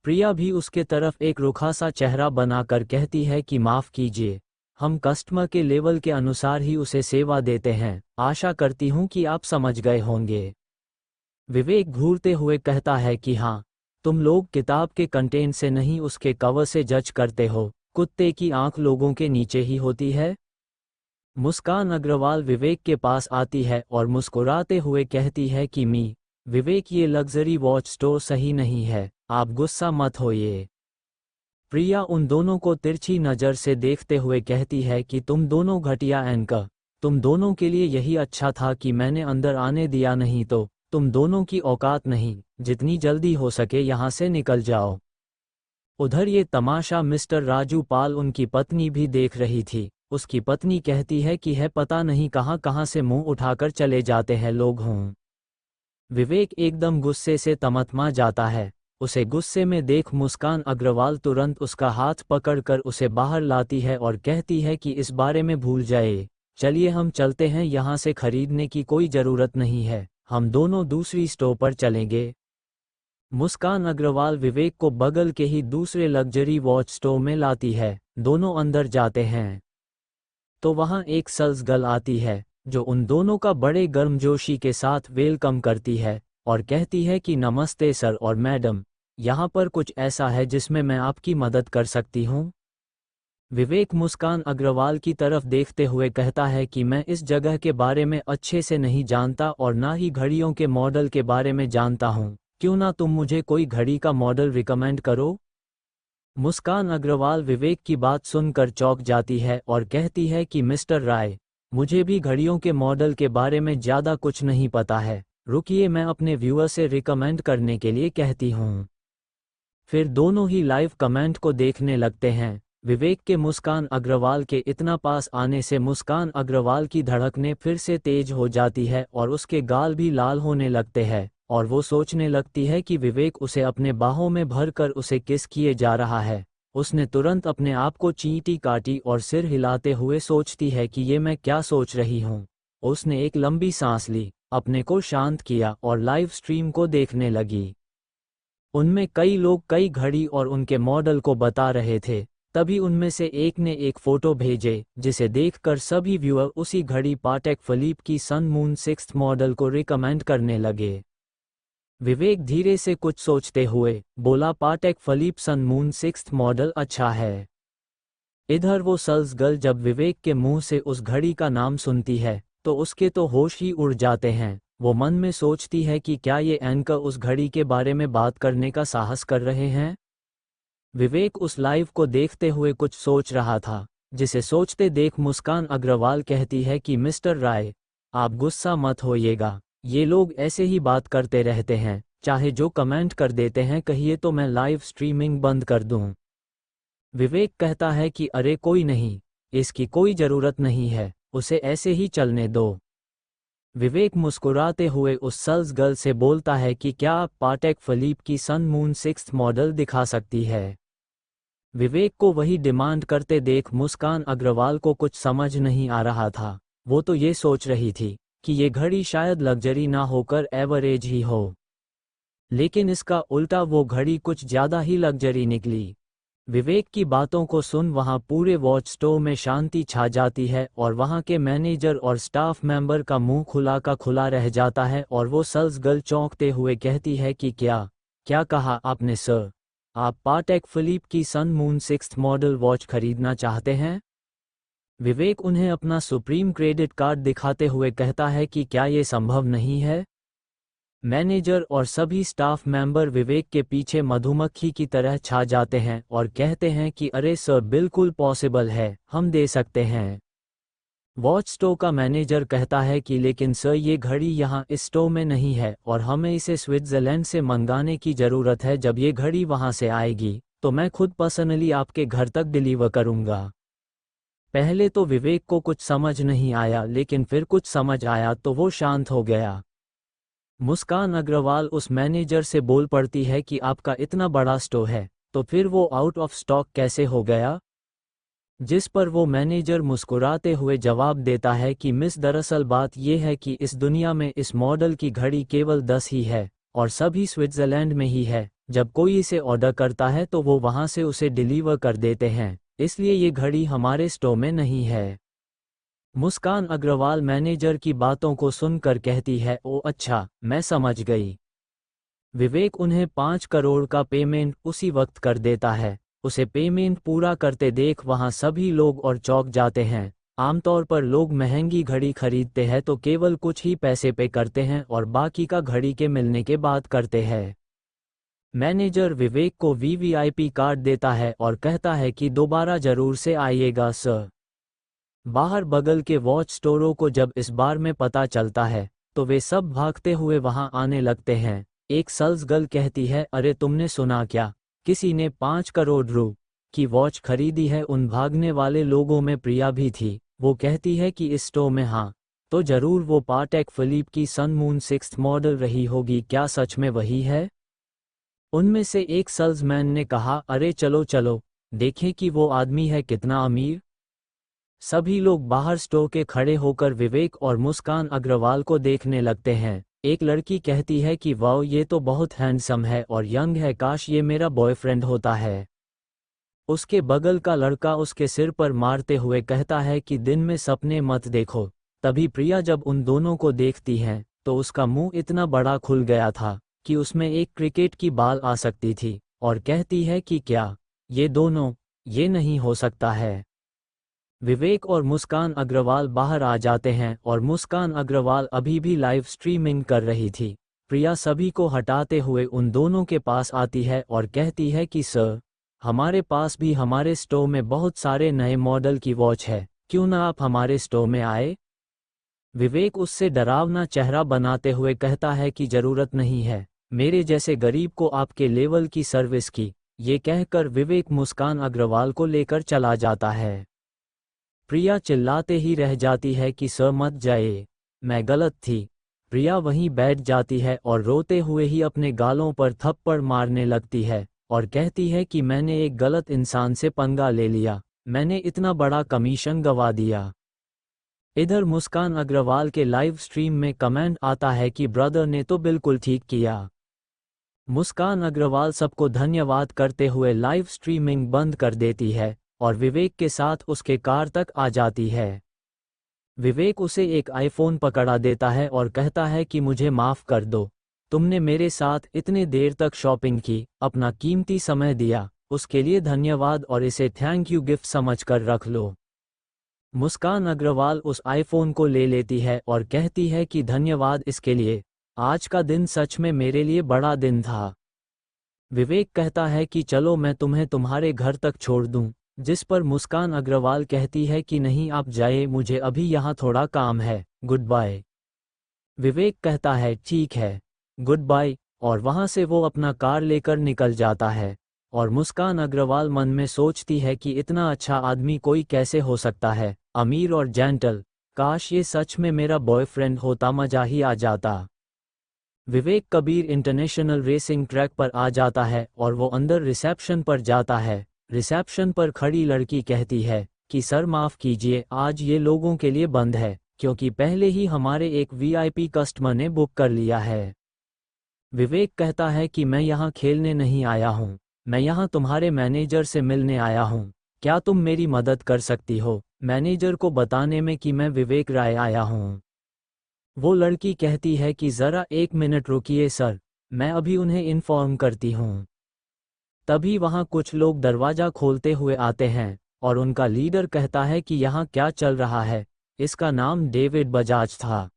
प्रिया भी उसके तरफ एक रुखा सा चेहरा बनाकर कहती है कि माफ़ कीजिए, हम कस्टमर के लेवल के अनुसार ही उसे सेवा देते हैं, आशा करती हूँ कि आप समझ गए होंगे। विवेक घूरते हुए कहता है कि हाँ, तुम लोग किताब के कंटेंट से नहीं उसके कवर से जज करते हो, कुत्ते की आंख लोगों के नीचे ही होती है। मुस्कान अग्रवाल विवेक के पास आती है और मुस्कुराते हुए कहती है कि विवेक, ये लग्जरी वॉच स्टोर सही नहीं है, आप गुस्सा मत होइए। प्रिया उन दोनों को तिरछी नज़र से देखते हुए कहती है कि तुम दोनों घटिया एंकर, तुम दोनों के लिए यही अच्छा था कि मैंने अंदर आने दिया, नहीं तो तुम दोनों की औकात नहीं, जितनी जल्दी हो सके यहाँ से निकल जाओ। उधर ये तमाशा मिस्टर राजू पाल उनकी पत्नी भी देख रही थी। उसकी पत्नी कहती है कि है पता नहीं कहाँ कहाँ से मुंह उठाकर चले जाते हैं लोग हों। विवेक एकदम गुस्से से तमतमा जाता है। उसे गुस्से में देख मुस्कान अग्रवाल तुरंत उसका हाथ पकड़कर उसे बाहर लाती है और कहती है कि इस बारे में भूल जाए, चलिए हम चलते हैं, यहाँ से खरीदने की कोई ज़रूरत नहीं है, हम दोनों दूसरी स्टोर पर चलेंगे। मुस्कान अग्रवाल विवेक को बगल के ही दूसरे लग्जरी वॉच स्टोर में लाती है। दोनों अंदर जाते हैं तो वहां एक सेल्स गर्ल आती है जो उन दोनों का बड़े गर्मजोशी के साथ वेलकम करती है और कहती है कि नमस्ते सर और मैडम, यहाँ पर कुछ ऐसा है जिसमें मैं आपकी मदद कर सकती हूँ। विवेक मुस्कान अग्रवाल की तरफ देखते हुए कहता है कि मैं इस जगह के बारे में अच्छे से नहीं जानता और ना ही घड़ियों के मॉडल के बारे में जानता हूँ, क्यों ना तुम मुझे कोई घड़ी का मॉडल रिकमेंड करो। मुस्कान अग्रवाल विवेक की बात सुनकर चौंक जाती है और कहती है कि मिस्टर राय, मुझे भी घड़ियों के मॉडल के बारे में ज़्यादा कुछ नहीं पता है, रुकिए मैं अपने व्यूअर से रिकमेंड करने के लिए कहती हूँ। फिर दोनों ही लाइव कमेंट को देखने लगते हैं। विवेक के मुस्कान अग्रवाल के इतना पास आने से मुस्कान अग्रवाल की धड़कनें फिर से तेज हो जाती है और उसके गाल भी लाल होने लगते हैं और वो सोचने लगती है कि विवेक उसे अपने बाहों में भरकर उसे किस किए जा रहा है। उसने तुरंत अपने आप को चींटी काटी और सिर हिलाते हुए सोचती है कि ये मैं क्या सोच रही हूँ। उसने एक लंबी सांस ली, अपने को शांत किया और लाइव स्ट्रीम को देखने लगी। उनमें कई लोग कई घड़ी और उनके मॉडल को बता रहे थे। तभी उनमें से एक ने एक फोटो भेजे जिसे देखकर सभी व्यूअर उसी घड़ी पाटेक फिलिप की सन मून 6 मॉडल को रिकमेंड करने लगे। विवेक धीरे से कुछ सोचते हुए बोला, पाटेक फिलिप सन मून 6 मॉडल अच्छा है। इधर वो सेल्स गर्ल जब विवेक के मुंह से उस घड़ी का नाम सुनती है तो उसके तो होश ही उड़ जाते हैं। वो मन में सोचती है कि क्या ये एंकर उस घड़ी के बारे में बात करने का साहस कर रहे हैं। विवेक उस लाइव को देखते हुए कुछ सोच रहा था, जिसे सोचते देख मुस्कान अग्रवाल कहती है कि मिस्टर राय, आप गुस्सा मत होइएगा, ये लोग ऐसे ही बात करते रहते हैं, चाहे जो कमेंट कर देते हैं, कहिए तो मैं लाइव स्ट्रीमिंग बंद कर दूं। विवेक कहता है कि अरे कोई नहीं, इसकी कोई ज़रूरत नहीं है, उसे ऐसे ही चलने दो। विवेक मुस्कुराते हुए उस सेल्स गर्ल से बोलता है कि क्या आप पाटेक फिलिप की सन मून 6 मॉडल दिखा सकती है। विवेक को वही डिमांड करते देख मुस्कान अग्रवाल को कुछ समझ नहीं आ रहा था। वो तो ये सोच रही थी कि ये घड़ी शायद लग्जरी ना होकर एवरेज ही हो, लेकिन इसका उल्टा वो घड़ी कुछ ज़्यादा ही लग्जरी निकली। विवेक की बातों को सुन वहां पूरे वॉच स्टोर में शांति छा जाती है और वहां के मैनेजर और स्टाफ मेंबर का मुंह खुला का खुला रह जाता है और वो सेल्स गर्ल चौंकते हुए कहती है कि क्या कहा आपने सर, आप पाटेक फिलिप की सन मून 6 मॉडल वॉच खरीदना चाहते हैं। विवेक उन्हें अपना सुप्रीम क्रेडिट कार्ड दिखाते हुए कहता है कि क्या ये संभव नहीं है। मैनेजर और सभी स्टाफ मेंबर विवेक के पीछे मधुमक्खी की तरह छा जाते हैं और कहते हैं कि अरे सर, बिल्कुल पॉसिबल है, हम दे सकते हैं। वॉच स्टोर का मैनेजर कहता है कि लेकिन सर, ये घड़ी यहाँ इस स्टोर में नहीं है और हमें इसे स्विट्जरलैंड से मंगाने की ज़रूरत है। जब ये घड़ी वहाँ से आएगी तो मैं खुद पर्सनली आपके घर तक डिलीवर करूँगा। पहले तो विवेक को कुछ समझ नहीं आया, लेकिन फिर कुछ समझ आया तो वो शांत हो गया। मुस्कान अग्रवाल उस मैनेजर से बोल पड़ती है कि आपका इतना बड़ा स्टोर है तो फिर वो आउट ऑफ स्टॉक कैसे हो गया। जिस पर वो मैनेजर मुस्कुराते हुए जवाब देता है कि मिस, दरअसल बात ये है कि इस दुनिया में इस मॉडल की घड़ी केवल 10 ही है और सभी स्विट्जरलैंड में ही है। जब कोई इसे ऑर्डर करता है तो वो वहाँ से उसे डिलीवर कर देते हैं, इसलिए ये घड़ी हमारे स्टोर में नहीं है। मुस्कान अग्रवाल मैनेजर की बातों को सुनकर कहती है, ओ अच्छा, मैं समझ गई। विवेक उन्हें 5 करोड़ का पेमेंट उसी वक्त कर देता है। उसे पेमेंट पूरा करते देख वहां सभी लोग और चौंक जाते हैं आमतौर पर लोग महंगी घड़ी खरीदते हैं तो केवल कुछ ही पैसे पे करते हैं और बाकी का घड़ी के मिलने के बाद करते हैं। मैनेजर विवेक को वीवीआईपी कार्ड देता है और कहता है कि दोबारा जरूर से आइएगा सर। बाहर बगल के वॉच स्टोरों को जब इस बार में पता चलता है तो वे सब भागते हुए वहां आने लगते हैं। एक सेल्स गर्ल कहती है, अरे तुमने सुना क्या, किसी ने 5 करोड़ रु की वॉच खरीदी है। उन भागने वाले लोगों में प्रिया भी थी। वो कहती है कि इस स्टोर में, हाँ तो जरूर वो पाटेक फिलिप की सन मून 6 मॉडल रही होगी, क्या सच में वही है? उनमें से एक सेल्समैन ने कहा, अरे चलो चलो देखें कि वो आदमी है कितना अमीर। सभी लोग बाहर स्टोर के खड़े होकर विवेक और मुस्कान अग्रवाल को देखने लगते हैं। एक लड़की कहती है कि वाओ, ये तो बहुत हैंडसम है और यंग है, काश ये मेरा बॉयफ्रेंड होता है। उसके बगल का लड़का उसके सिर पर मारते हुए कहता है कि दिन में सपने मत देखो। तभी प्रिया जब उन दोनों को देखती है तो उसका मुंह इतना बड़ा खुल गया था कि उसमें एक क्रिकेट की बाल आ सकती थी और कहती है कि क्या ये दोनों, ये नहीं हो सकता है। विवेक और मुस्कान अग्रवाल बाहर आ जाते हैं और मुस्कान अग्रवाल अभी भी लाइव स्ट्रीमिंग कर रही थी। प्रिया सभी को हटाते हुए उन दोनों के पास आती है और कहती है कि सर, हमारे पास भी हमारे स्टोर में बहुत सारे नए मॉडल की वॉच है, क्यों ना आप हमारे स्टोर में आए? विवेक उससे डरावना चेहरा बनाते हुए कहता है कि जरूरत नहीं है मेरे जैसे गरीब को आपके लेवल की सर्विस की। ये कहकर विवेक मुस्कान अग्रवाल को लेकर चला जाता है। प्रिया चिल्लाते ही रह जाती है कि सर मत जाइए, मैं गलत थी। प्रिया वहीं बैठ जाती है और रोते हुए ही अपने गालों पर थप्पड़ मारने लगती है और कहती है कि मैंने एक गलत इंसान से पंगा ले लिया, मैंने इतना बड़ा कमीशन गंवा दिया। इधर मुस्कान अग्रवाल के लाइव स्ट्रीम में कमेंट आता है कि ब्रदर ने तो बिल्कुल ठीक किया। मुस्कान अग्रवाल सबको धन्यवाद करते हुए लाइव स्ट्रीमिंग बंद कर देती है और विवेक के साथ उसके कार तक आ जाती है। विवेक उसे एक आईफोन पकड़ा देता है और कहता है कि मुझे माफ कर दो, तुमने मेरे साथ इतने देर तक शॉपिंग की, अपना कीमती समय दिया, उसके लिए धन्यवाद और इसे थैंक यू गिफ्ट समझकर रख लो। मुस्कान अग्रवाल उस आईफोन को ले लेती है और कहती है कि धन्यवाद इसके लिए, आज का दिन सच में मेरे लिए बड़ा दिन था। विवेक कहता है कि चलो मैं तुम्हें तुम्हारे घर तक छोड़ दूं, जिस पर मुस्कान अग्रवाल कहती है कि नहीं आप जाइए, मुझे अभी यहाँ थोड़ा काम है, गुड बाय। विवेक कहता है ठीक है, गुड बाय, और वहाँ से वो अपना कार लेकर निकल जाता है। और मुस्कान अग्रवाल मन में सोचती है कि इतना अच्छा आदमी कोई कैसे हो सकता है, अमीर और जेंटल, काश ये सच में मेरा बॉयफ्रेंड होता, मजा ही आ जाता। विवेक कबीर इंटरनेशनल रेसिंग ट्रैक पर आ जाता है और वो अंदर रिसेप्शन पर जाता है। रिसेप्शन पर खड़ी लड़की कहती है कि सर माफ कीजिए, आज ये लोगों के लिए बंद है क्योंकि पहले ही हमारे एक वीआईपी कस्टमर ने बुक कर लिया है। विवेक कहता है कि मैं यहाँ खेलने नहीं आया हूँ, मैं यहाँ तुम्हारे मैनेजर से मिलने आया हूँ, क्या तुम मेरी मदद कर सकती हो मैनेजर को बताने में कि मैं विवेक राय आया हूँ? वो लड़की कहती है कि ज़रा 1 मिनट रुकिए सर, मैं अभी उन्हें इन्फॉर्म करती हूँ। तभी वहाँ कुछ लोग दरवाज़ा खोलते हुए आते हैं और उनका लीडर कहता है कि यहाँ क्या चल रहा है। इसका नाम डेविड बजाज था।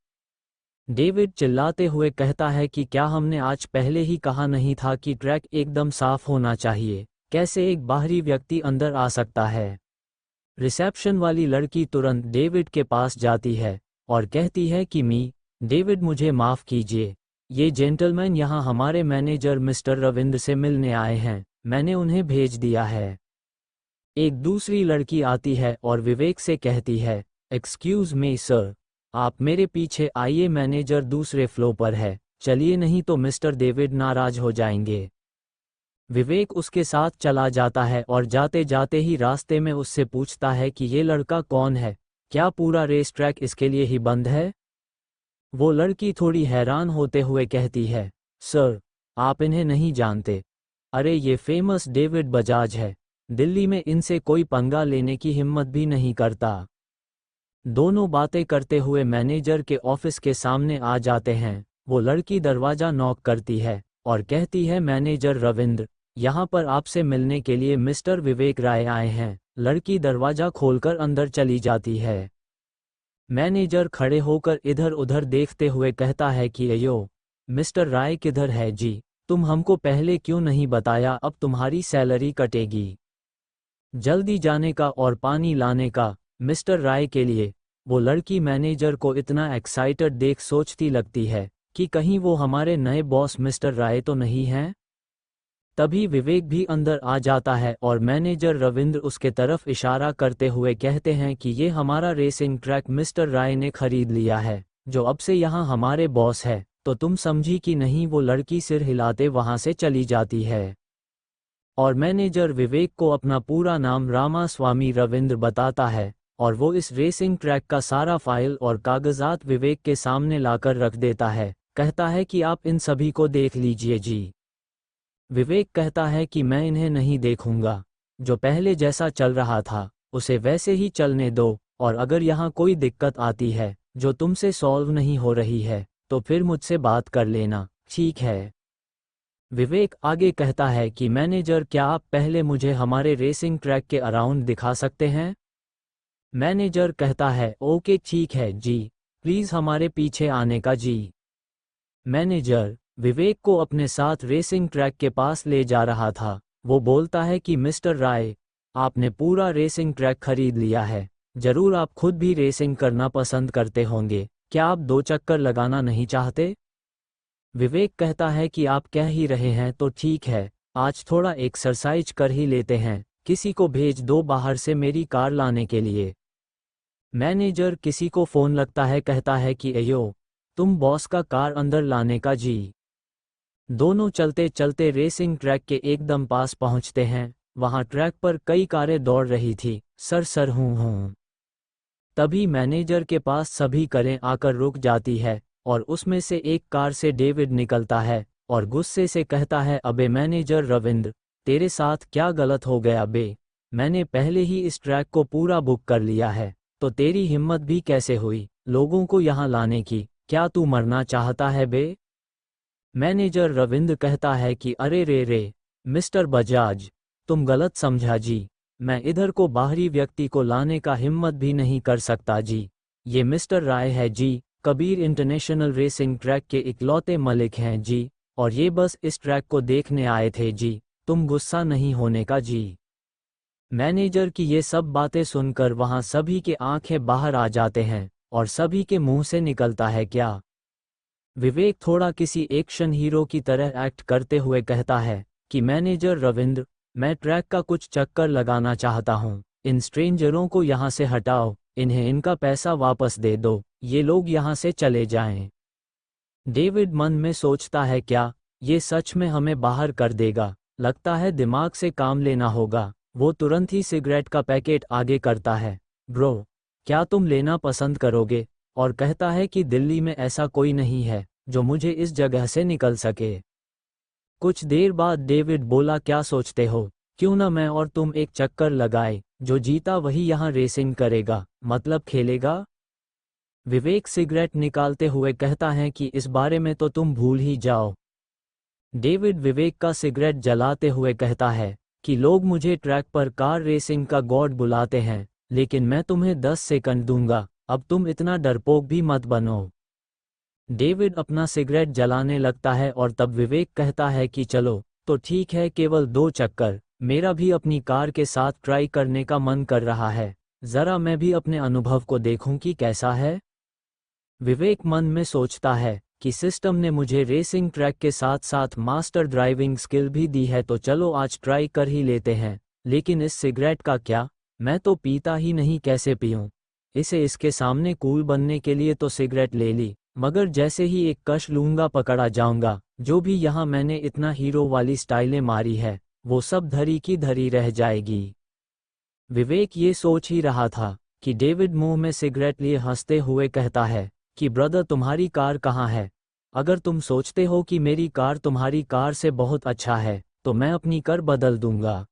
डेविड चिल्लाते हुए कहता है कि क्या हमने आज पहले ही कहा नहीं था कि ट्रैक एकदम साफ होना चाहिए, कैसे एक बाहरी व्यक्ति अंदर आ सकता है? रिसेप्शन वाली लड़की तुरंत डेविड के पास जाती है और कहती है कि डेविड मुझे माफ़ कीजिए, ये जेंटलमैन यहाँ हमारे मैनेजर मिस्टर रविंद्र से मिलने आए हैं, मैंने उन्हें भेज दिया है। एक दूसरी लड़की आती है और विवेक से कहती है, एक्सक्यूज़ मी सर, आप मेरे पीछे आइए, मैनेजर दूसरे फ्लोर पर है, चलिए नहीं तो मिस्टर डेविड नाराज हो जाएंगे। विवेक उसके साथ चला जाता है और जाते जाते ही रास्ते में उससे पूछता है कि ये लड़का कौन है, क्या पूरा रेस ट्रैक इसके लिए ही बंद है? वो लड़की थोड़ी हैरान होते हुए कहती है, सर आप इन्हें नहीं जानते, अरे ये फेमस डेविड बजाज है, दिल्ली में इनसे कोई पंगा लेने की हिम्मत भी नहीं करता। दोनों बातें करते हुए मैनेजर के ऑफिस के सामने आ जाते हैं। वो लड़की दरवाज़ा नॉक करती है और कहती है, मैनेजर रविंद्र, यहाँ पर आपसे मिलने के लिए मिस्टर विवेक राय आए हैं। लड़की दरवाजा खोलकर अंदर चली जाती है। मैनेजर खड़े होकर इधर उधर देखते हुए कहता है कि अयो, मिस्टर राय किधर है जी? तुम हमको पहले क्यों नहीं बताया? अब तुम्हारी सैलरी कटेगी। जल्दी जाने का और पानी लाने का मिस्टर राय के लिए। वो लड़की मैनेजर को इतना एक्साइटेड देख सोचती लगती है कि कहीं वो हमारे नए बॉस मिस्टर राय तो नहीं हैं। तभी विवेक भी अंदर आ जाता है और मैनेजर रविंद्र उसके तरफ इशारा करते हुए कहते हैं कि ये हमारा रेसिंग ट्रैक मिस्टर राय ने खरीद लिया है, जो अब से यहाँ हमारे बॉस है। तो तुम समझी कि नहीं? वो लड़की सिर हिलाते वहां से चली जाती है और मैनेजर विवेक को अपना पूरा नाम रामास्वामी रविंद्र बताता है और वो इस रेसिंग ट्रैक का सारा फाइल और कागजात विवेक के सामने लाकर रख देता है। कहता है कि आप इन सभी को देख लीजिए जी। विवेक कहता है कि मैं इन्हें नहीं देखूंगा। जो पहले जैसा चल रहा था उसे वैसे ही चलने दो, और अगर यहाँ कोई दिक्कत आती है जो तुमसे सॉल्व नहीं हो रही है तो फिर मुझसे बात कर लेना, ठीक है? विवेक आगे कहता है कि मैनेजर, क्या आप पहले मुझे हमारे रेसिंग ट्रैक के अराउंड दिखा सकते हैं? मैनेजर कहता है ओके ठीक है जी, प्लीज हमारे पीछे आने का जी। मैनेजर विवेक को अपने साथ रेसिंग ट्रैक के पास ले जा रहा था। वो बोलता है कि मिस्टर राय, आपने पूरा रेसिंग ट्रैक खरीद लिया है। जरूर आप खुद भी रेसिंग करना पसंद करते होंगे, क्या आप 2 चक्कर लगाना नहीं चाहते? विवेक कहता है कि आप कह ही रहे हैं तो ठीक है, आज थोड़ा एक्सरसाइज कर ही लेते हैं। किसी को भेज दो बाहर से मेरी कार लाने के लिए। मैनेजर किसी को फोन लगता है, कहता है कि अयो, तुम बॉस का कार अंदर लाने का जी। दोनों चलते चलते रेसिंग ट्रैक के एकदम पास पहुंचते हैं। वहां ट्रैक पर कई कारें दौड़ रही थी, सर सर हूं हूं। तभी मैनेजर के पास सभी कारें आकर रुक जाती है और उसमें से एक कार से डेविड निकलता है और गुस्से से कहता है, अबे मैनेजर रविंद्र, तेरे साथ क्या गलत हो गया बे? मैंने पहले ही इस ट्रैक को पूरा बुक कर लिया है, तो तेरी हिम्मत भी कैसे हुई लोगों को यहाँ लाने की? क्या तू मरना चाहता है बे? मैनेजर रविंद्र कहता है कि अरे रे रे, मिस्टर बजाज, तुम गलत समझा जी। मैं इधर को बाहरी व्यक्ति को लाने का हिम्मत भी नहीं कर सकता जी। ये मिस्टर राय है जी, कबीर इंटरनेशनल रेसिंग ट्रैक के इकलौते मालिक हैं जी, और ये बस इस ट्रैक को देखने आए थे जी। तुम गुस्सा नहीं होने का जी। मैनेजर की ये सब बातें सुनकर वहां सभी के आंखें बाहर आ जाते हैं और सभी के मुंह से निकलता है क्या? विवेक थोड़ा किसी एक्शन हीरो की तरह एक्ट करते हुए कहता है कि मैनेजर रविंद्र, मैं ट्रैक का कुछ चक्कर लगाना चाहता हूँ। इन स्ट्रेंजरों को यहाँ से हटाओ, इन्हें इनका पैसा वापस दे दो, ये लोग यहाँ से चले जाएं। डेविड मन में सोचता है, क्या ये सच में हमें बाहर कर देगा? लगता है दिमाग से काम लेना होगा। वो तुरंत ही सिगरेट का पैकेट आगे करता है। ब्रो, क्या तुम लेना पसंद करोगे? और कहता है कि दिल्ली में ऐसा कोई नहीं है जो मुझे इस जगह से निकल सके। कुछ देर बाद डेविड बोला, क्या सोचते हो, क्यों ना मैं और तुम एक चक्कर लगाए? जो जीता वही यहाँ रेसिंग करेगा, मतलब खेलेगा। विवेक सिगरेट निकालते हुए कहता है कि इस बारे में तो तुम भूल ही जाओ। डेविड विवेक का सिगरेट जलाते हुए कहता है कि लोग मुझे ट्रैक पर कार रेसिंग का गॉड बुलाते हैं, लेकिन मैं तुम्हें 10 सेकंड दूंगा, अब तुम इतना डरपोक भी मत बनो। डेविड अपना सिगरेट जलाने लगता है और तब विवेक कहता है कि चलो तो ठीक है, केवल 2 चक्कर, मेरा भी अपनी कार के साथ ट्राई करने का मन कर रहा है। जरा मैं भी अपने अनुभव को देखूं कि कैसा है। विवेक मन में सोचता है कि सिस्टम ने मुझे रेसिंग ट्रैक के साथ साथ मास्टर ड्राइविंग स्किल भी दी है, तो चलो आज ट्राई कर ही लेते हैं। लेकिन इस सिगरेट का क्या, मैं तो पीता ही नहीं, कैसे पीऊं इसे? इसके सामने कूल बनने के लिए तो सिगरेट ले ली, मगर जैसे ही एक कश लूंगा पकड़ा जाऊंगा। जो भी यहाँ मैंने इतना हीरो वाली स्टाइलें मारी है वो सब धरी की धरी रह जाएगी। विवेक ये सोच ही रहा था कि डेविड मुंह में सिगरेट लिए हंसते हुए कहता है कि ब्रदर, तुम्हारी कार कहाँ है? अगर तुम सोचते हो कि मेरी कार तुम्हारी कार से बहुत अच्छा है तो मैं अपनी कार बदल दूंगा।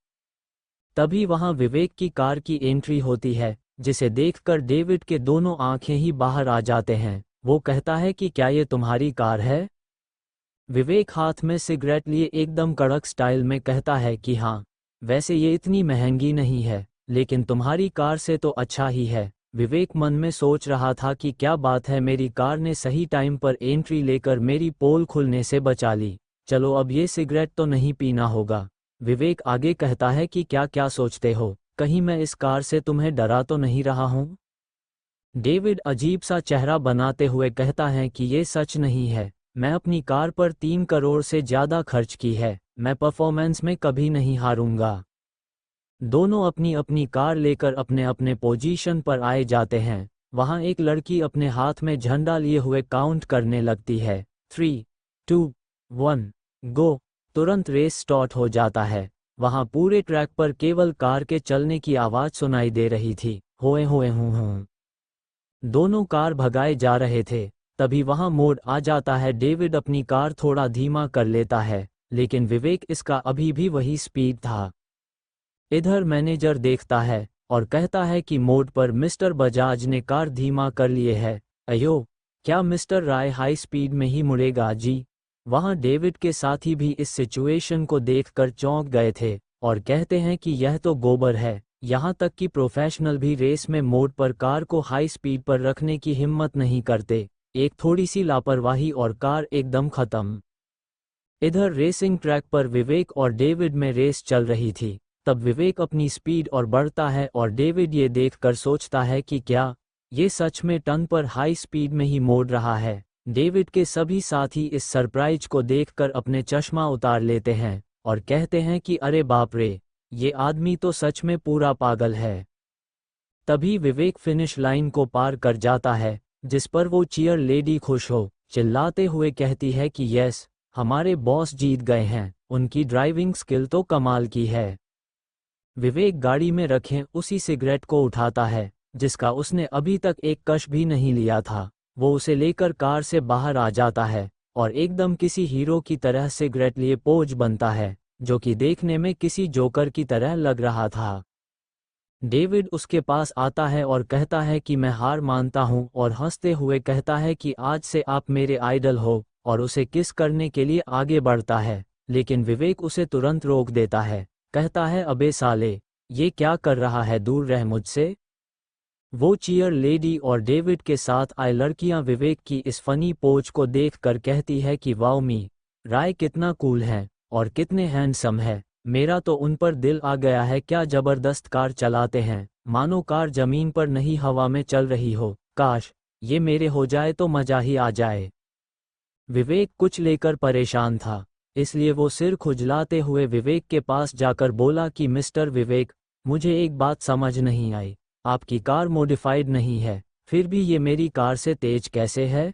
तभी वहां विवेक की कार की एंट्री होती है, जिसे देखकर डेविड के दोनों आंखें ही बाहर आ जाते हैं। वो कहता है कि क्या ये तुम्हारी कार है? विवेक हाथ में सिगरेट लिए एकदम कड़क स्टाइल में कहता है कि हाँ, वैसे ये इतनी महंगी नहीं है, लेकिन तुम्हारी कार से तो अच्छा ही है। विवेक मन में सोच रहा था कि क्या बात है, मेरी कार ने सही टाइम पर एंट्री लेकर मेरी पोल खुलने से बचा ली। चलो अब ये सिगरेट तो नहीं पीना होगा। विवेक आगे कहता है कि क्या क्या सोचते हो, कहीं मैं इस कार से तुम्हें डरा तो नहीं रहा हूँ। डेविड अजीब सा चेहरा बनाते हुए कहता है कि ये सच नहीं है, मैं अपनी कार पर 3 करोड़ से ज़्यादा खर्च की है, मैं परफॉर्मेंस में कभी नहीं हारूंगा। दोनों अपनी अपनी कार लेकर अपने अपने पोजीशन पर आए जाते हैं। वहां एक लड़की अपने हाथ में झंडा लिए हुए काउंट करने लगती है, 3, 2, 1, गो। तुरंत रेस स्टार्ट हो जाता है। वहां पूरे ट्रैक पर केवल कार के चलने की आवाज़ सुनाई दे रही थी, होए होए हूँ हूँ। दोनों कार भगाए जा रहे थे। तभी वहां मोड़ आ जाता है। डेविड अपनी कार थोड़ा धीमा कर लेता है, लेकिन विवेक इसका अभी भी वही स्पीड था। इधर मैनेजर देखता है और कहता है कि मोड़ पर मिस्टर बजाज ने कार धीमा कर लिए है। अयो, क्या मिस्टर राय हाई स्पीड में ही मुड़ेगा जी? वहां डेविड के साथी भी इस सिचुएशन को देखकर चौंक गए थे और कहते हैं कि यह तो गोबर है। यहाँ तक कि प्रोफेशनल भी रेस में मोड़ पर कार को हाई स्पीड पर रखने की हिम्मत नहीं करते। एक थोड़ी सी लापरवाही और कार एकदम खत्म। इधर रेसिंग ट्रैक पर विवेक और डेविड में रेस चल रही थी। तब विवेक अपनी स्पीड और बढ़ता है और डेविड ये देखकर सोचता है कि क्या ये सच में टन पर हाई स्पीड में ही मोड़ रहा है। डेविड के सभी साथी इस सरप्राइज को देखकर अपने चश्मा उतार लेते हैं और कहते हैं कि अरे बाप रे, ये आदमी तो सच में पूरा पागल है। तभी विवेक फिनिश लाइन को पार कर जाता है, जिस पर वो चीयर लेडी खुश हो चिल्लाते हुए कहती है कि यस, हमारे बॉस जीत गए हैं, उनकी ड्राइविंग स्किल तो कमाल की है। विवेक गाड़ी में रखें उसी सिगरेट को उठाता है जिसका उसने अभी तक एक कश भी नहीं लिया था। वो उसे लेकर कार से बाहर आ जाता है और एकदम किसी हीरो की तरह सिगरेट लिए पोज बनता है, जो कि देखने में किसी जोकर की तरह लग रहा था। डेविड उसके पास आता है और कहता है कि मैं हार मानता हूं और हंसते हुए कहता है कि आज से आप मेरे आइडल हो, और उसे किस करने के लिए आगे बढ़ता है, लेकिन विवेक उसे तुरंत रोक देता है। कहता है अबे साले, ये क्या कर रहा है, दूर रह मुझसे। वो चीयर लेडी और डेविड के साथ आए लड़कियां विवेक की इस फनी पोज को देखकर कहती है कि वाओ मी, राय कितना कूल है और कितने हैंडसम है, मेरा तो उन पर दिल आ गया है, क्या जबरदस्त कार चलाते हैं, मानो कार जमीन पर नहीं हवा में चल रही हो, काश ये मेरे हो जाए तो मजा ही आ जाए। विवेक कुछ लेकर परेशान था, इसलिए वो सिर खुजलाते हुए विवेक के पास जाकर बोला कि मिस्टर विवेक, मुझे एक बात समझ नहीं आई, आपकी कार मॉडिफाइड नहीं है, फिर भी ये मेरी कार से तेज कैसे है?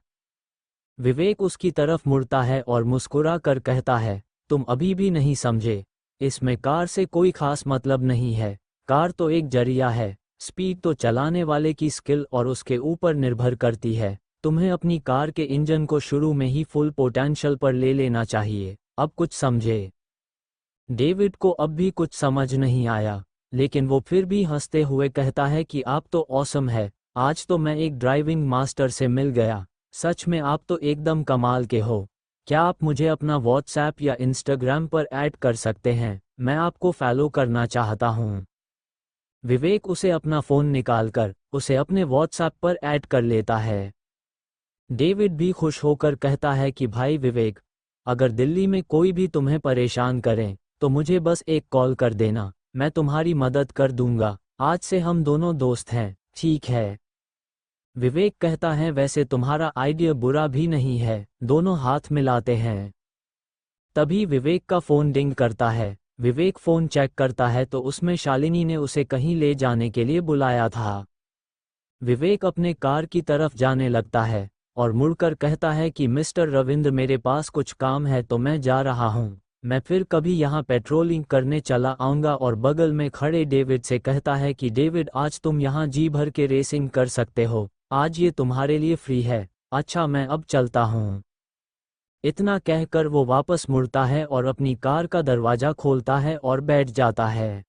विवेक उसकी तरफ मुड़ता है और मुस्कुरा कर कहता है, तुम अभी भी नहीं समझे, इसमें कार से कोई खास मतलब नहीं है, कार तो एक जरिया है, स्पीड तो चलाने वाले की स्किल और उसके ऊपर निर्भर करती है। तुम्हें अपनी कार के इंजन को शुरू में ही फुल पोटेंशियल पर ले लेना चाहिए, अब कुछ समझे। डेविड को अब भी कुछ समझ नहीं आया, लेकिन वो फिर भी हंसते हुए कहता है कि आप तो ऑसम है, आज तो मैं एक ड्राइविंग मास्टर से मिल गया, सच में आप तो एकदम कमाल के हो। क्या आप मुझे अपना व्हाट्सएप या इंस्टाग्राम पर ऐड कर सकते हैं, मैं आपको फॉलो करना चाहता हूँ। विवेक उसे अपना फ़ोन निकालकर उसे अपने व्हाट्सएप पर ऐड कर लेता है। डेविड भी खुश होकर कहता है कि भाई विवेक, अगर दिल्ली में कोई भी तुम्हें परेशान करें तो मुझे बस एक कॉल कर देना, मैं तुम्हारी मदद कर दूंगा, आज से हम दोनों दोस्त हैं, ठीक है? विवेक कहता है वैसे तुम्हारा आइडिया बुरा भी नहीं है, दोनों हाथ मिलाते हैं। तभी विवेक का फ़ोन डिंग करता है। विवेक फ़ोन चेक करता है तो उसमें शालिनी ने उसे कहीं ले जाने के लिए बुलाया था। विवेक अपने कार की तरफ जाने लगता है और मुड़कर कहता है कि मिस्टर रविंद्र, मेरे पास कुछ काम है तो मैं जा रहा हूँ, मैं फिर कभी यहाँ पेट्रोलिंग करने चला आऊँगा। और बगल में खड़े डेविड से कहता है कि डेविड, आज तुम यहाँ जी भर के रेसिंग कर सकते हो, आज ये तुम्हारे लिए फ्री है, अच्छा मैं अब चलता हूँ। इतना कहकर वो वापस मुड़ता है और अपनी कार का दरवाज़ा खोलता है और बैठ जाता है।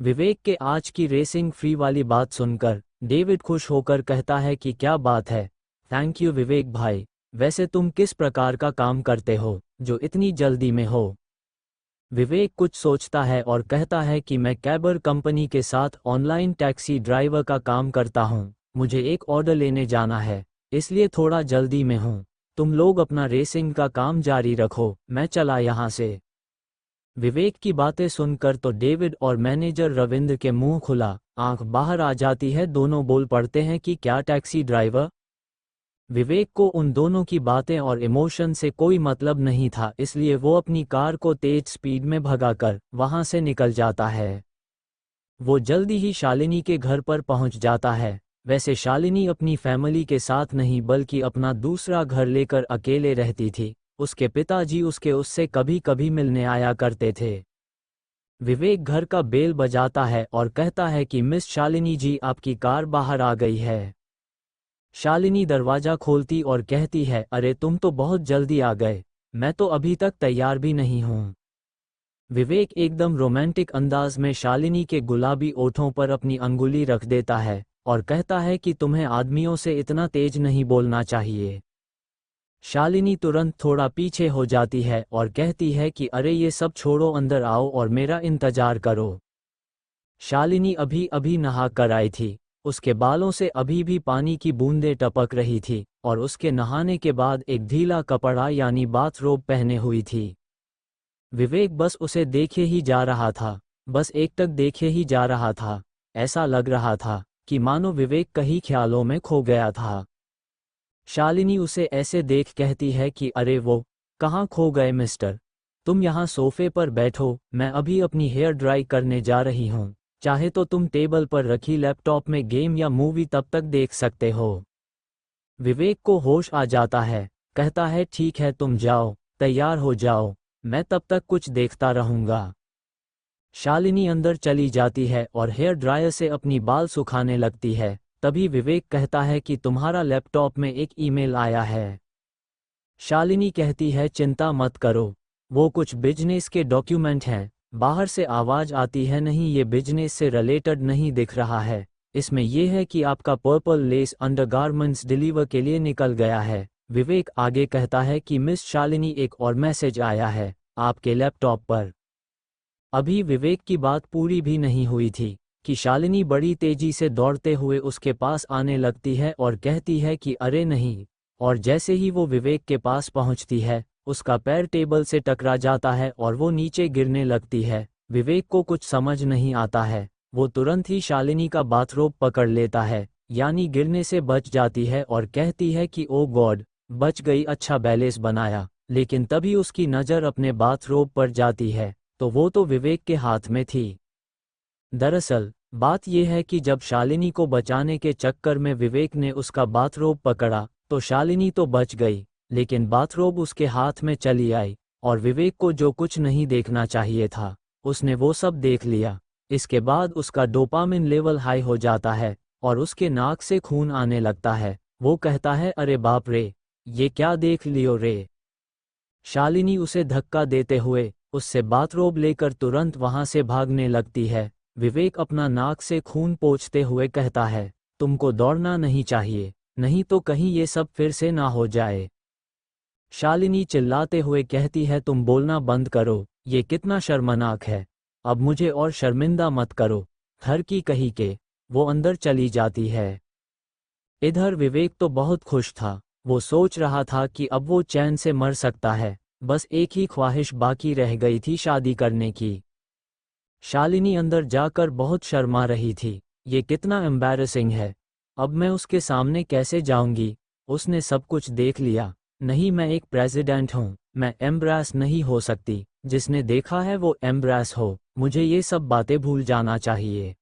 विवेक के आज की रेसिंग फ्री वाली बात सुनकर डेविड खुश होकर कहता है कि क्या बात है, थैंक यू विवेक भाई, वैसे तुम किस प्रकार का काम करते हो जो इतनी जल्दी में हो? विवेक कुछ सोचता है और कहता है कि मैं कैबर कंपनी के साथ ऑनलाइन टैक्सी ड्राइवर का काम करता हूँ। मुझे एक ऑर्डर लेने जाना है, इसलिए थोड़ा जल्दी में हूँ। तुम लोग अपना रेसिंग का काम जारी रखो, मैं चला यहाँ से। विवेक की बातें सुनकर तो डेविड और मैनेजर रविंद्र के मुंह खुला, आंख बाहर आ जाती है। दोनों बोल पड़ते हैं कि क्या टैक्सी ड्राइवर? विवेक को उन दोनों की बातें और इमोशन से कोई मतलब नहीं था, इसलिए वो अपनी कार को तेज स्पीड में भगाकर वहां से निकल जाता है। वो जल्दी ही शालिनी के घर पर पहुंच जाता है। वैसे शालिनी अपनी फैमिली के साथ नहीं बल्कि अपना दूसरा घर लेकर अकेले रहती थी। उसके पिताजी उससे कभी कभी मिलने आया करते थे। विवेक घर का बेल बजाता है और कहता है कि मिस शालिनी जी, आपकी कार बाहर आ गई है। शालिनी दरवाजा खोलती और कहती है, अरे तुम तो बहुत जल्दी आ गए, मैं तो अभी तक तैयार भी नहीं हूँ। विवेक एकदम रोमांटिक अंदाज में शालिनी के गुलाबी ओठों पर अपनी अंगुली रख देता है और कहता है कि तुम्हें आदमियों से इतना तेज नहीं बोलना चाहिए। शालिनी तुरंत थोड़ा पीछे हो जाती है और कहती है कि अरे ये सब छोड़ो, अंदर आओ और मेरा इंतजार करो। शालिनी अभी अभी नहा कर आई थी, उसके बालों से अभी भी पानी की बूंदें टपक रही थी और उसके नहाने के बाद एक ढीला कपड़ा यानी बाथरोब पहने हुई थी। विवेक बस उसे देखे ही जा रहा था, बस एकटक देखे ही जा रहा था। ऐसा लग रहा था कि मानो विवेक कहीं ख्यालों में खो गया था। शालिनी उसे ऐसे देख कहती है कि अरे वो कहाँ खो गए मिस्टर? तुम यहाँ सोफे पर बैठो, मैं अभी अपनी हेयर ड्राई करने जा रही हूँ। चाहे तो तुम टेबल पर रखी लैपटॉप में गेम या मूवी तब तक देख सकते हो। विवेक को होश आ जाता है, कहता है ठीक है तुम जाओ, तैयार हो जाओ, मैं तब तक कुछ देखता रहूंगा। शालिनी अंदर चली जाती है और हेयर ड्रायर से अपनी बाल सुखाने लगती है। तभी विवेक कहता है कि तुम्हारा लैपटॉप में एक ईमेल आया है। शालिनी कहती है चिंता मत करो, वो कुछ बिजनेस के डॉक्यूमेंट हैं। बाहर से आवाज आती है, नहीं ये बिजनेस से रिलेटेड नहीं दिख रहा है, इसमें यह है कि आपका पर्पल लेस अंडरगारमेंट्स डिलीवर के लिए निकल गया है। विवेक आगे कहता है कि मिस शालिनी एक और मैसेज आया है आपके लैपटॉप पर। अभी विवेक की बात पूरी भी नहीं हुई थी कि शालिनी बड़ी तेजी से दौड़ते हुए उसके पास आने लगती है और कहती है कि अरे नहीं, और जैसे ही वो विवेक के पास पहुंचती है उसका पैर टेबल से टकरा जाता है और वो नीचे गिरने लगती है। विवेक को कुछ समझ नहीं आता है, वो तुरंत ही शालिनी का बाथरोब पकड़ लेता है, यानी गिरने से बच जाती है और कहती है कि ओ गॉड, बच गई, अच्छा बैलेंस बनाया। लेकिन तभी उसकी नज़र अपने बाथरोब पर जाती है तो वो तो विवेक के हाथ में थी। दरअसल बात यह है कि जब शालिनी को बचाने के चक्कर में विवेक ने उसका बाथरोब पकड़ा तो शालिनी तो बच गई, लेकिन बाथरोब उसके हाथ में चली आई और विवेक को जो कुछ नहीं देखना चाहिए था उसने वो सब देख लिया। इसके बाद उसका डोपामिन लेवल हाई हो जाता है और उसके नाक से खून आने लगता है। वो कहता है अरे बाप रे, ये क्या देख लियो रे। शालिनी उसे धक्का देते हुए उससे बाथरोब लेकर तुरंत वहां से भागने लगती है। विवेक अपना नाक से खून पोंछते हुए कहता है तुमको दौड़ना नहीं चाहिए, नहीं तो कहीं ये सब फिर से ना हो जाए। शालिनी चिल्लाते हुए कहती है तुम बोलना बंद करो, ये कितना शर्मनाक है, अब मुझे और शर्मिंदा मत करो, घर की कही के। वो अंदर चली जाती है। इधर विवेक तो बहुत खुश था, वो सोच रहा था कि अब वो चैन से मर सकता है, बस एक ही ख्वाहिश बाकी रह गई थी, शादी करने की। शालिनी अंदर जाकर बहुत शर्मा रही थी, ये कितना एम्बैरेसिंग है, अब मैं उसके सामने कैसे जाऊंगी? उसने सब कुछ देख लिया, नहीं मैं एक प्रेसिडेंट हूँ, मैं एम्ब्रेस नहीं हो सकती, जिसने देखा है वो एम्ब्रेस हो, मुझे ये सब बातें भूल जाना चाहिए।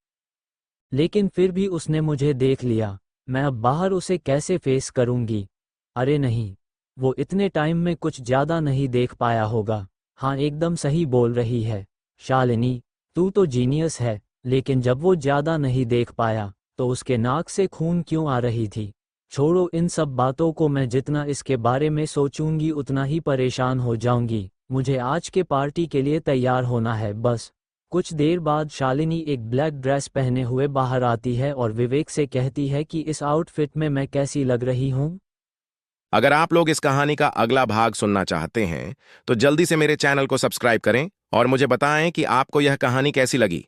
लेकिन फिर भी उसने मुझे देख लिया, मैं अब बाहर उसे कैसे फेस करूंगी? अरे नहीं, वो इतने टाइम में कुछ ज़्यादा नहीं देख पाया होगा। हाँ एकदम सही बोल रही है शालिनी, तू तो जीनियस है, लेकिन जब वो ज़्यादा नहीं देख पाया तो उसके नाक से खून क्यों आ रही थी? छोड़ो इन सब बातों को, मैं जितना इसके बारे में सोचूंगी उतना ही परेशान हो जाऊंगी। मुझे आज के पार्टी के लिए तैयार होना है बस। कुछ देर बाद शालिनी एक ब्लैक ड्रेस पहने हुए बाहर आती है और विवेक से कहती है कि इस आउटफिट में मैं कैसी लग रही हूँ? अगर आप लोग इस कहानी का अगला भाग सुनना चाहते हैं तो जल्दी से मेरे चैनल को सब्सक्राइब करें और मुझे बताएं कि आपको यह कहानी कैसी लगी।